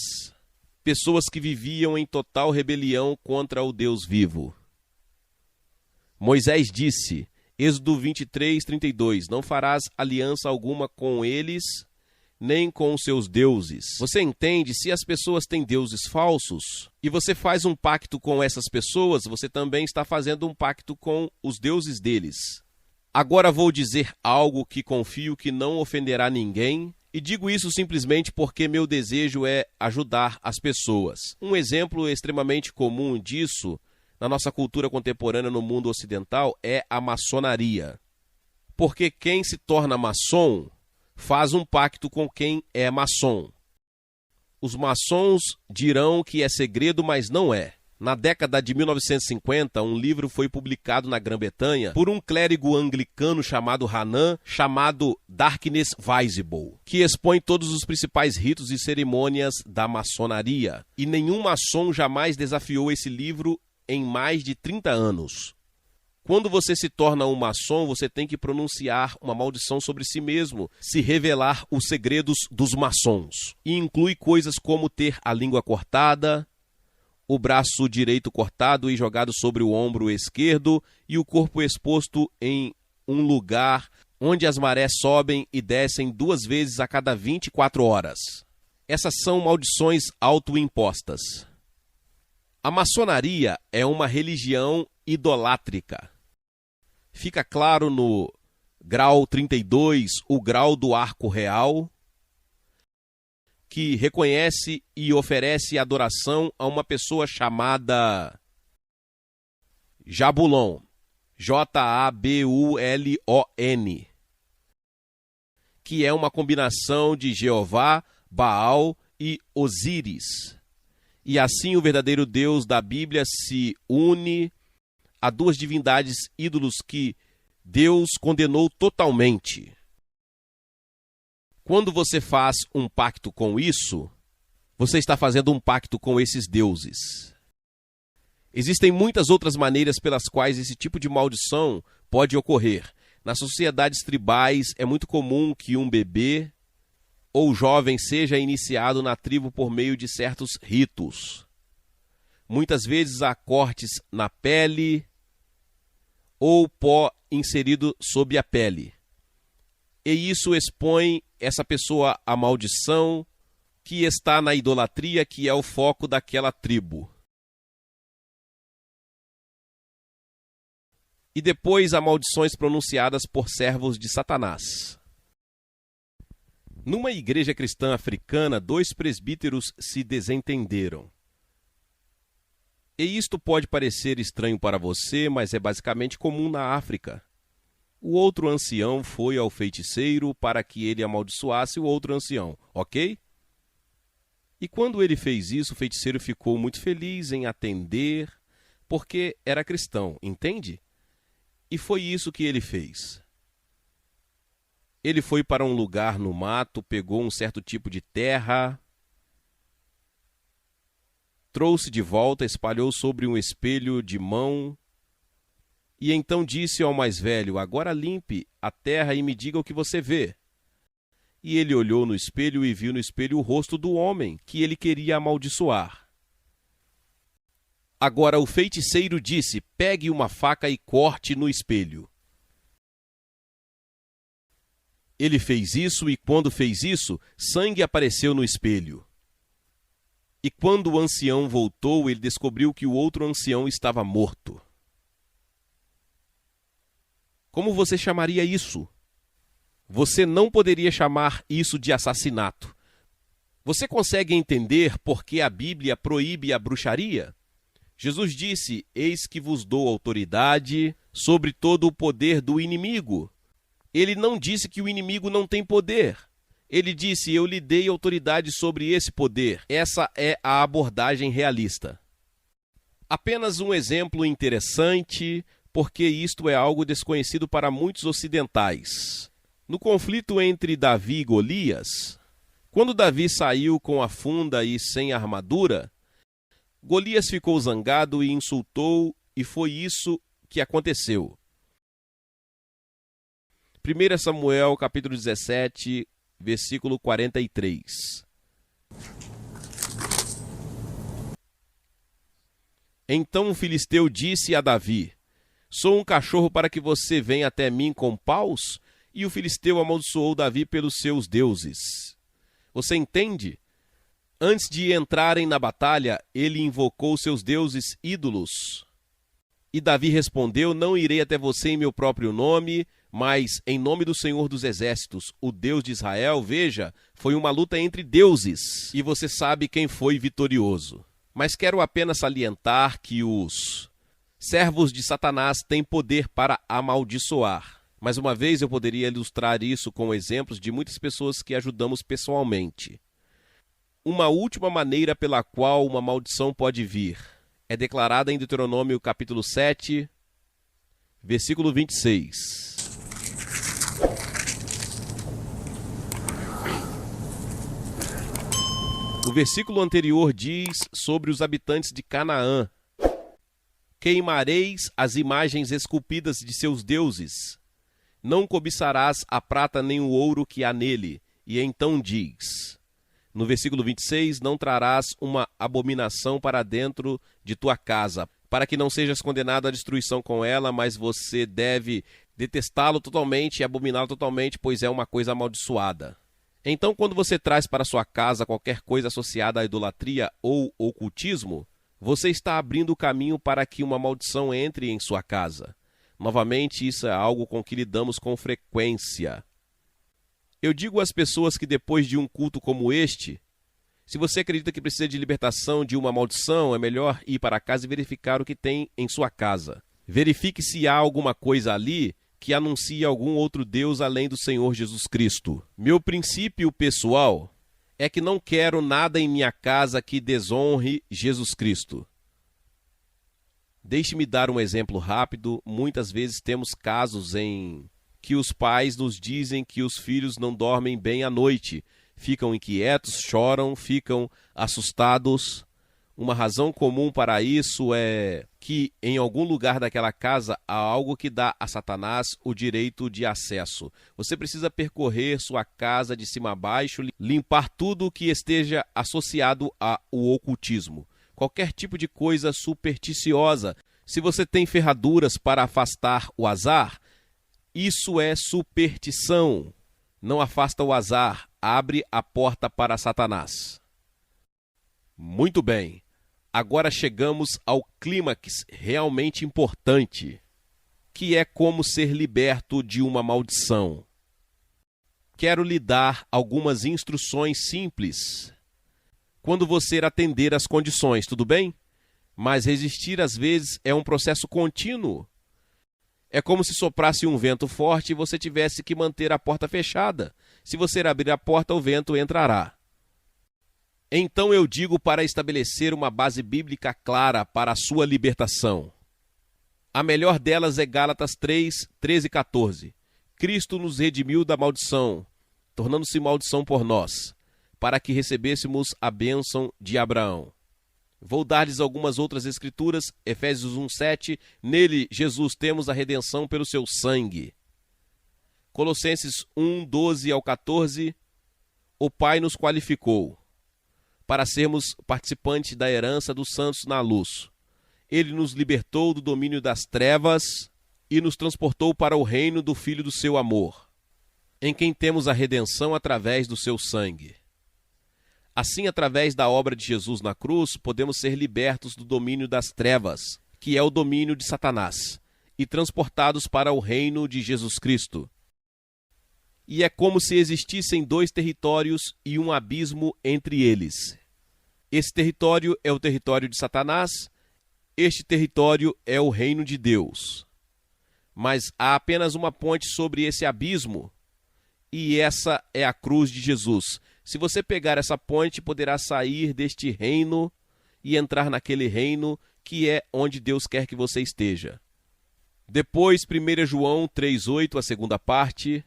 A: Pessoas que viviam em total rebelião contra o Deus vivo. Moisés disse, Êxodo 23, 32, não farás aliança alguma com eles, nem com os seus deuses. Você entende? Se as pessoas têm deuses falsos, e você faz um pacto com essas pessoas, você também está fazendo um pacto com os deuses deles. Agora vou dizer algo que confio que não ofenderá ninguém, e digo isso simplesmente porque meu desejo é ajudar as pessoas. Um exemplo extremamente comum disso na nossa cultura contemporânea no mundo ocidental é a maçonaria. Porque quem se torna maçom faz um pacto com quem é maçom. Os maçons dirão que é segredo, mas não é. Na década de 1950, um livro foi publicado na Grã-Bretanha por um clérigo anglicano chamado Hanan, chamado Darkness Visible, que expõe todos os principais ritos e cerimônias da maçonaria. E nenhum maçom jamais desafiou esse livro em mais de 30 anos. Quando você se torna um maçom, você tem que pronunciar uma maldição sobre si mesmo, se revelar os segredos dos maçons. E inclui coisas como ter a língua cortada, o braço direito cortado e jogado sobre o ombro esquerdo e o corpo exposto em um lugar onde as marés sobem e descem 2 vezes a cada 24 horas. Essas são maldições autoimpostas. A maçonaria é uma religião idolátrica. Fica claro no grau 32, o grau do arco real, que reconhece e oferece adoração a uma pessoa chamada Jabulon, Jabulon, que é uma combinação de Jeová, Baal e Osíris. E assim o verdadeiro Deus da Bíblia se une a 2 divindades ídolos que Deus condenou totalmente. Quando você faz um pacto com isso, você está fazendo um pacto com esses deuses. Existem muitas outras maneiras pelas quais esse tipo de maldição pode ocorrer. Nas sociedades tribais, é muito comum que um bebê ou jovem seja iniciado na tribo por meio de certos ritos. Muitas vezes há cortes na pele ou pó inserido sob a pele. E isso expõe essa pessoa à maldição que está na idolatria, que é o foco daquela tribo. E depois há maldições pronunciadas por servos de Satanás. Numa igreja cristã africana, 2 presbíteros se desentenderam. E isto pode parecer estranho para você, mas é basicamente comum na África. O outro ancião foi ao feiticeiro para que ele amaldiçoasse o outro ancião, ok? E quando ele fez isso, o feiticeiro ficou muito feliz em atender, porque era cristão, entende? E foi isso que ele fez. Ele foi para um lugar no mato, pegou um certo tipo de terra, trouxe de volta, espalhou sobre um espelho de mão, e então disse ao mais velho: agora limpe a terra e me diga o que você vê. E ele olhou no espelho e viu no espelho o rosto do homem que ele queria amaldiçoar. Agora o feiticeiro disse: pegue uma faca e corte no espelho. Ele fez isso e quando fez isso, sangue apareceu no espelho. E quando o ancião voltou, ele descobriu que o outro ancião estava morto. Como você chamaria isso? Você não poderia chamar isso de assassinato. Você consegue entender por que a Bíblia proíbe a bruxaria? Jesus disse: eis que vos dou autoridade sobre todo o poder do inimigo. Ele não disse que o inimigo não tem poder. Ele disse: eu lhe dei autoridade sobre esse poder. Essa é a abordagem realista. Apenas um exemplo interessante, porque isto é algo desconhecido para muitos ocidentais. No conflito entre Davi e Golias, quando Davi saiu com a funda e sem armadura, Golias ficou zangado e insultou, e foi isso que aconteceu. 1 Samuel, capítulo 17, versículo 43. Então o filisteu disse a Davi: sou um cachorro para que você venha até mim com paus? E o filisteu amaldiçoou Davi pelos seus deuses. Você entende? Antes de entrarem na batalha, ele invocou seus deuses ídolos. E Davi respondeu: não irei até você em meu próprio nome, mas em nome do Senhor dos Exércitos, o Deus de Israel. Veja, foi uma luta entre deuses, e você sabe quem foi vitorioso. Mas quero apenas salientar que os servos de Satanás têm poder para amaldiçoar. Mais uma vez, eu poderia ilustrar isso com exemplos de muitas pessoas que ajudamos pessoalmente. Uma última maneira pela qual uma maldição pode vir é declarada em Deuteronômio capítulo 7, versículo 26. O versículo anterior diz sobre os habitantes de Canaã: queimareis as imagens esculpidas de seus deuses, não cobiçarás a prata nem o ouro que há nele. E então diz, no versículo 26, não trarás uma abominação para dentro de tua casa, para que não sejas condenado à destruição com ela, mas você deve detestá-lo totalmente e abominá-lo totalmente, pois é uma coisa amaldiçoada. Então, quando você traz para sua casa qualquer coisa associada à idolatria ou ocultismo, você está abrindo o caminho para que uma maldição entre em sua casa. Novamente, isso é algo com que lidamos com frequência. Eu digo às pessoas que depois de um culto como este, se você acredita que precisa de libertação de uma maldição, é melhor ir para casa e verificar o que tem em sua casa. Verifique se há alguma coisa ali que anuncie algum outro Deus além do Senhor Jesus Cristo. Meu princípio pessoal é que não quero nada em minha casa que desonre Jesus Cristo. Deixe-me dar um exemplo rápido. Muitas vezes temos casos em que os pais nos dizem que os filhos não dormem bem à noite, ficam inquietos, choram, ficam assustados. Uma razão comum para isso é que em algum lugar daquela casa há algo que dá a Satanás o direito de acesso. Você precisa percorrer sua casa de cima a baixo, limpar tudo que esteja associado ao ocultismo. Qualquer tipo de coisa supersticiosa. Se você tem ferraduras para afastar o azar, isso é superstição. Não afasta o azar, abre a porta para Satanás. Muito bem. Agora chegamos ao clímax realmente importante, que é como ser liberto de uma maldição. Quero lhe dar algumas instruções simples quando você atender às condições, tudo bem? Mas resistir, às vezes, é um processo contínuo. É como se soprasse um vento forte e você tivesse que manter a porta fechada. Se você abrir a porta, o vento entrará. Então eu digo para estabelecer uma base bíblica clara para a sua libertação. A melhor delas é Gálatas 3, 13 e 14. Cristo nos redimiu da maldição, tornando-se maldição por nós, para que recebêssemos a bênção de Abraão. Vou dar-lhes algumas outras escrituras. Efésios 1, 7. Nele, Jesus, temos a redenção pelo seu sangue. Colossenses 1, 12 ao 14. O Pai nos qualificou para sermos participantes da herança dos santos na luz. Ele nos libertou do domínio das trevas e nos transportou para o reino do Filho do seu amor, em quem temos a redenção através do seu sangue. Assim, através da obra de Jesus na cruz, podemos ser libertos do domínio das trevas, que é o domínio de Satanás, e transportados para o reino de Jesus Cristo. E é como se existissem dois territórios e um abismo entre eles. Esse território é o território de Satanás, este território é o reino de Deus. Mas há apenas uma ponte sobre esse abismo, e essa é a cruz de Jesus. Se você pegar essa ponte, poderá sair deste reino e entrar naquele reino que é onde Deus quer que você esteja. Depois, 1 João 3,8, a segunda parte.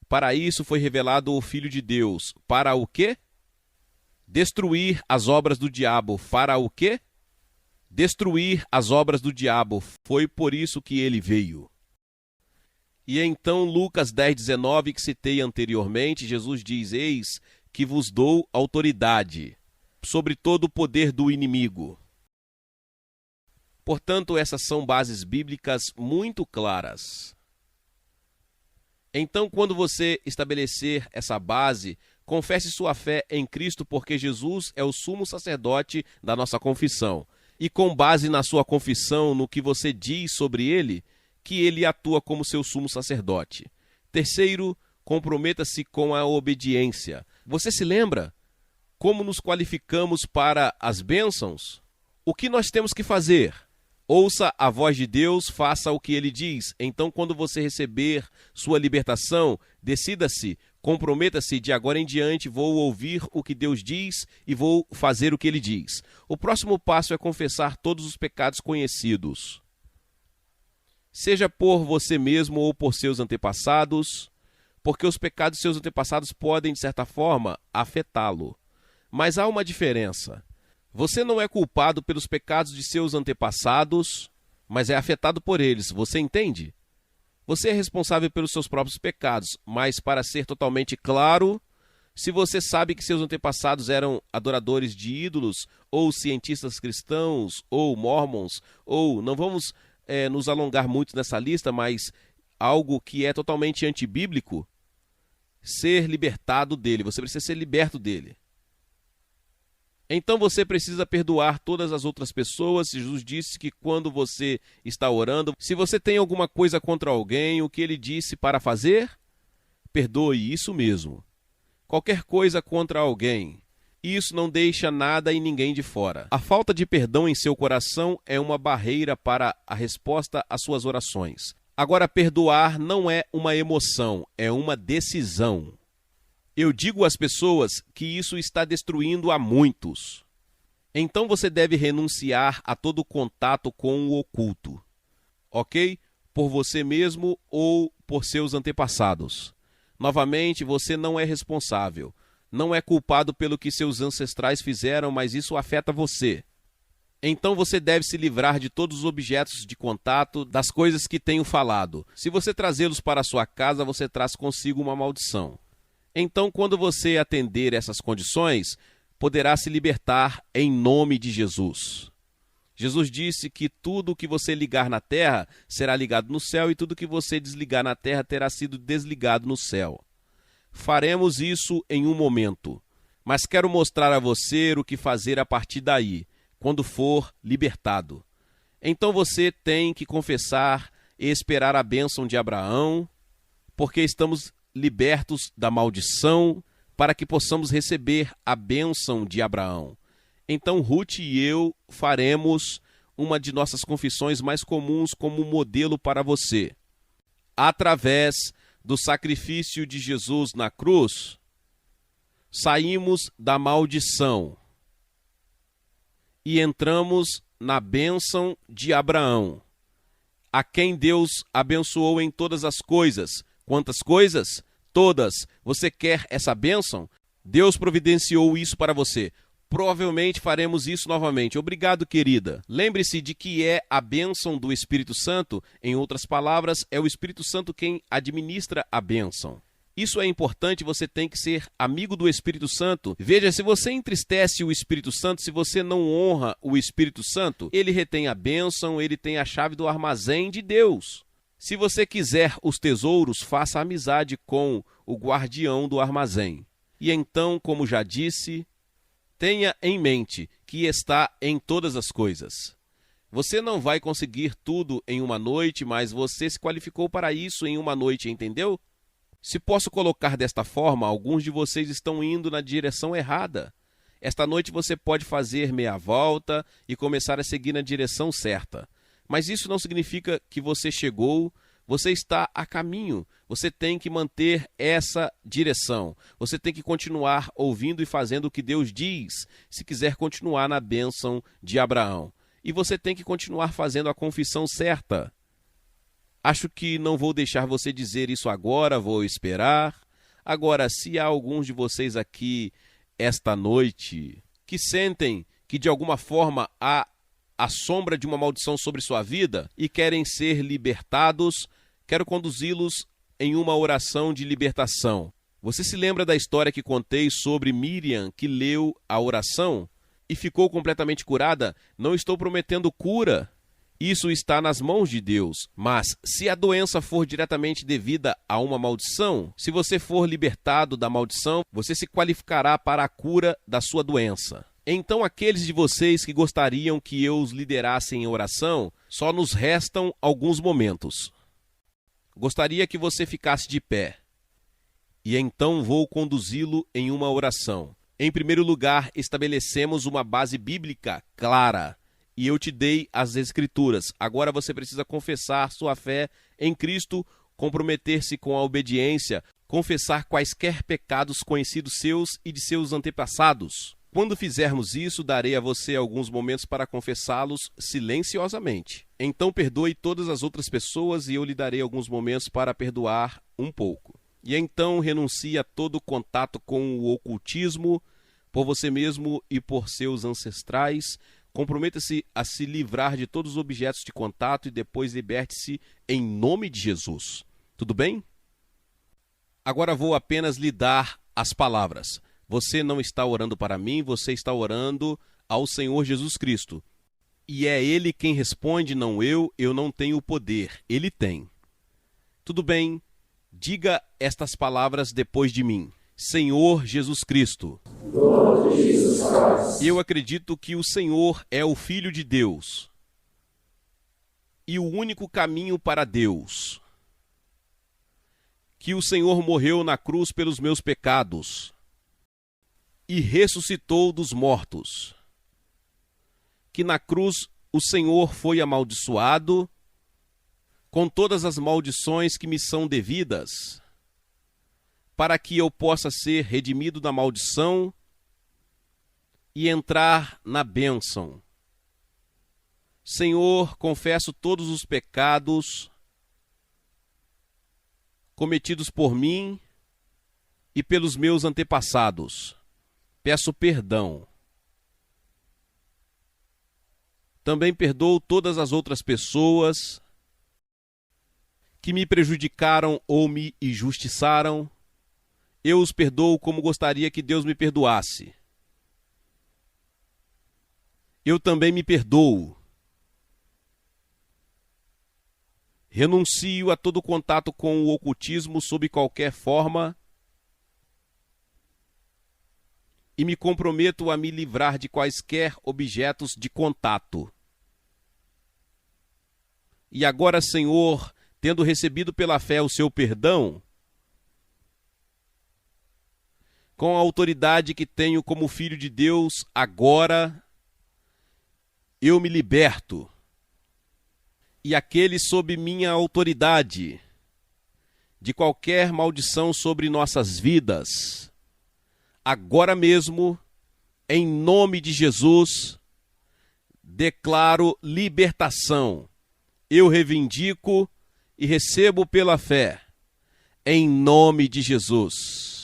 A: Para isso foi revelado o Filho de Deus. Para o quê? Destruir as obras do diabo. Para o quê? Destruir as obras do diabo. Foi por isso que ele veio. E então, Lucas 10,19, que citei anteriormente, Jesus diz: Eis que vos dou autoridade sobre todo o poder do inimigo. Portanto, essas são bases bíblicas muito claras. Então, quando você estabelecer essa base, confesse sua fé em Cristo, porque Jesus é o sumo sacerdote da nossa confissão. E com base na sua confissão, no que você diz sobre ele, que ele atua como seu sumo sacerdote. Terceiro, comprometa-se com a obediência. Você se lembra como nos qualificamos para as bênçãos? O que nós temos que fazer? Ouça a voz de Deus, faça o que ele diz. Então, quando você receber sua libertação, decida-se, comprometa-se, de agora em diante vou ouvir o que Deus diz e vou fazer o que ele diz. O próximo passo é confessar todos os pecados conhecidos, seja por você mesmo ou por seus antepassados, porque os pecados de seus antepassados podem, de certa forma, afetá-lo. Mas há uma diferença. Você não é culpado pelos pecados de seus antepassados, mas é afetado por eles. Você entende? Você é responsável pelos seus próprios pecados, mas, para ser totalmente claro, se você sabe que seus antepassados eram adoradores de ídolos, ou cientistas cristãos, ou mormons, ou, não vamos nos alongar muito nessa lista, mas algo que é totalmente antibíblico, ser libertado dele. Você precisa ser liberto dele. Então você precisa perdoar todas as outras pessoas. Jesus disse que quando você está orando, se você tem alguma coisa contra alguém, o que ele disse para fazer? Perdoe, isso mesmo. Qualquer coisa contra alguém. Isso não deixa nada e ninguém de fora. A falta de perdão em seu coração é uma barreira para a resposta às suas orações. Agora, perdoar não é uma emoção, é uma decisão. Eu digo às pessoas que isso está destruindo a muitos. Então você deve renunciar a todo contato com o oculto, ok? Por você mesmo ou por seus antepassados. Novamente, você não é responsável. Não é culpado pelo que seus ancestrais fizeram, mas isso afeta você. Então você deve se livrar de todos os objetos de contato, das coisas que tenho falado. Se você trazê-los para a sua casa, você traz consigo uma maldição. Então, quando você atender essas condições, poderá se libertar em nome de Jesus. Jesus disse que tudo o que você ligar na terra será ligado no céu, e tudo que você desligar na terra terá sido desligado no céu. Faremos isso em um momento, mas quero mostrar a você o que fazer a partir daí, quando for libertado. Então você tem que confessar e esperar a bênção de Abraão, porque estamos libertos da maldição, para que possamos receber a bênção de Abraão. Então Ruth e eu faremos uma de nossas confissões mais comuns como modelo para você. Através do sacrifício de Jesus na cruz, saímos da maldição e entramos na bênção de Abraão, a quem Deus abençoou em todas as coisas. Quantas coisas? Todas. Você quer essa bênção? Deus providenciou isso para você. Provavelmente faremos isso novamente. Obrigado, querida. Lembre-se de que é a bênção do Espírito Santo. Em outras palavras, é o Espírito Santo quem administra a bênção. Isso é importante, você tem que ser amigo do Espírito Santo. Veja, se você entristece o Espírito Santo, se você não honra o Espírito Santo, ele retém a bênção, ele tem a chave do armazém de Deus. Se você quiser os tesouros, faça amizade com o guardião do armazém. E então, como já disse, tenha em mente que está em todas as coisas. Você não vai conseguir tudo em uma noite, mas você se qualificou para isso em uma noite, entendeu? Se posso colocar desta forma, alguns de vocês estão indo na direção errada. Esta noite você pode fazer meia volta e começar a seguir na direção certa. Mas isso não significa que você chegou, você está a caminho. Você tem que manter essa direção. Você tem que continuar ouvindo e fazendo o que Deus diz, se quiser continuar na bênção de Abraão. E você tem que continuar fazendo a confissão certa. Acho que não vou deixar você dizer isso agora, vou esperar. Agora, se há alguns de vocês aqui esta noite que sentem que de alguma forma há a sombra de uma maldição sobre sua vida e querem ser libertados, quero conduzi-los em uma oração de libertação. Você se lembra da história que contei sobre Miriam, que leu a oração e ficou completamente curada? Não estou prometendo cura. Isso está nas mãos de Deus. Mas se a doença for diretamente devida a uma maldição, se você for libertado da maldição, você se qualificará para a cura da sua doença. Então, aqueles de vocês que gostariam que eu os liderasse em oração, só nos restam alguns momentos. Gostaria que você ficasse de pé. E então vou conduzi-lo em uma oração. Em primeiro lugar, estabelecemos uma base bíblica clara. E eu te dei as Escrituras. Agora você precisa confessar sua fé em Cristo, comprometer-se com a obediência, confessar quaisquer pecados conhecidos seus e de seus antepassados. Quando fizermos isso, darei a você alguns momentos para confessá-los silenciosamente. Então perdoe todas as outras pessoas e eu lhe darei alguns momentos para perdoar um pouco. E então renuncie a todo contato com o ocultismo, por você mesmo e por seus ancestrais. Comprometa-se a se livrar de todos os objetos de contato e depois liberte-se em nome de Jesus. Tudo bem? Agora vou apenas lhe dar as palavras. Você não está orando para mim, você está orando ao Senhor Jesus Cristo. E é Ele quem responde, não eu não tenho o poder, Ele tem. Tudo bem? Diga estas palavras depois de mim. Senhor Jesus Cristo, eu acredito que o Senhor é o Filho de Deus e o único caminho para Deus, que o Senhor morreu na cruz pelos meus pecados e ressuscitou dos mortos, que na cruz o Senhor foi amaldiçoado com todas as maldições que me são devidas, para que eu possa ser redimido da maldição e entrar na bênção. Senhor, confesso todos os pecados cometidos por mim e pelos meus antepassados. Peço perdão. Também perdoo todas as outras pessoas que me prejudicaram ou me injustiçaram. Eu os perdoo como gostaria que Deus me perdoasse. Eu também me perdoo. Renuncio a todo contato com o ocultismo sob qualquer forma e me comprometo a me livrar de quaisquer objetos de contato. E agora, Senhor, tendo recebido pela fé o seu perdão, com a autoridade que tenho como filho de Deus, agora eu me liberto. E aquele sob minha autoridade, de qualquer maldição sobre nossas vidas, agora mesmo, em nome de Jesus, declaro libertação. Eu reivindico e recebo pela fé, em nome de Jesus.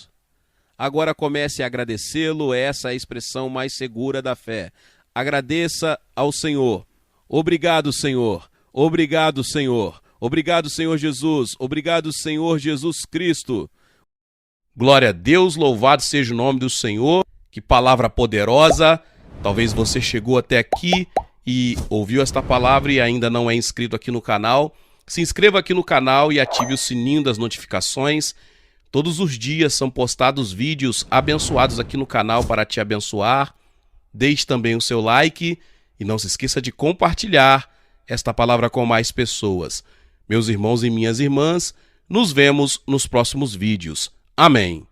A: Agora comece a agradecê-lo, essa é a expressão mais segura da fé. Agradeça ao Senhor. Obrigado, Senhor. Obrigado, Senhor. Obrigado, Senhor Jesus. Obrigado, Senhor Jesus Cristo. Glória a Deus, louvado seja o nome do Senhor. Que palavra poderosa. Talvez você chegou até aqui e ouviu esta palavra e ainda não é inscrito aqui no canal. Se inscreva aqui no canal e ative o sininho das notificações. Todos os dias são postados vídeos abençoados aqui no canal para te abençoar. Deixe também o seu like e não se esqueça de compartilhar esta palavra com mais pessoas. Meus irmãos e minhas irmãs, nos vemos nos próximos vídeos. Amém.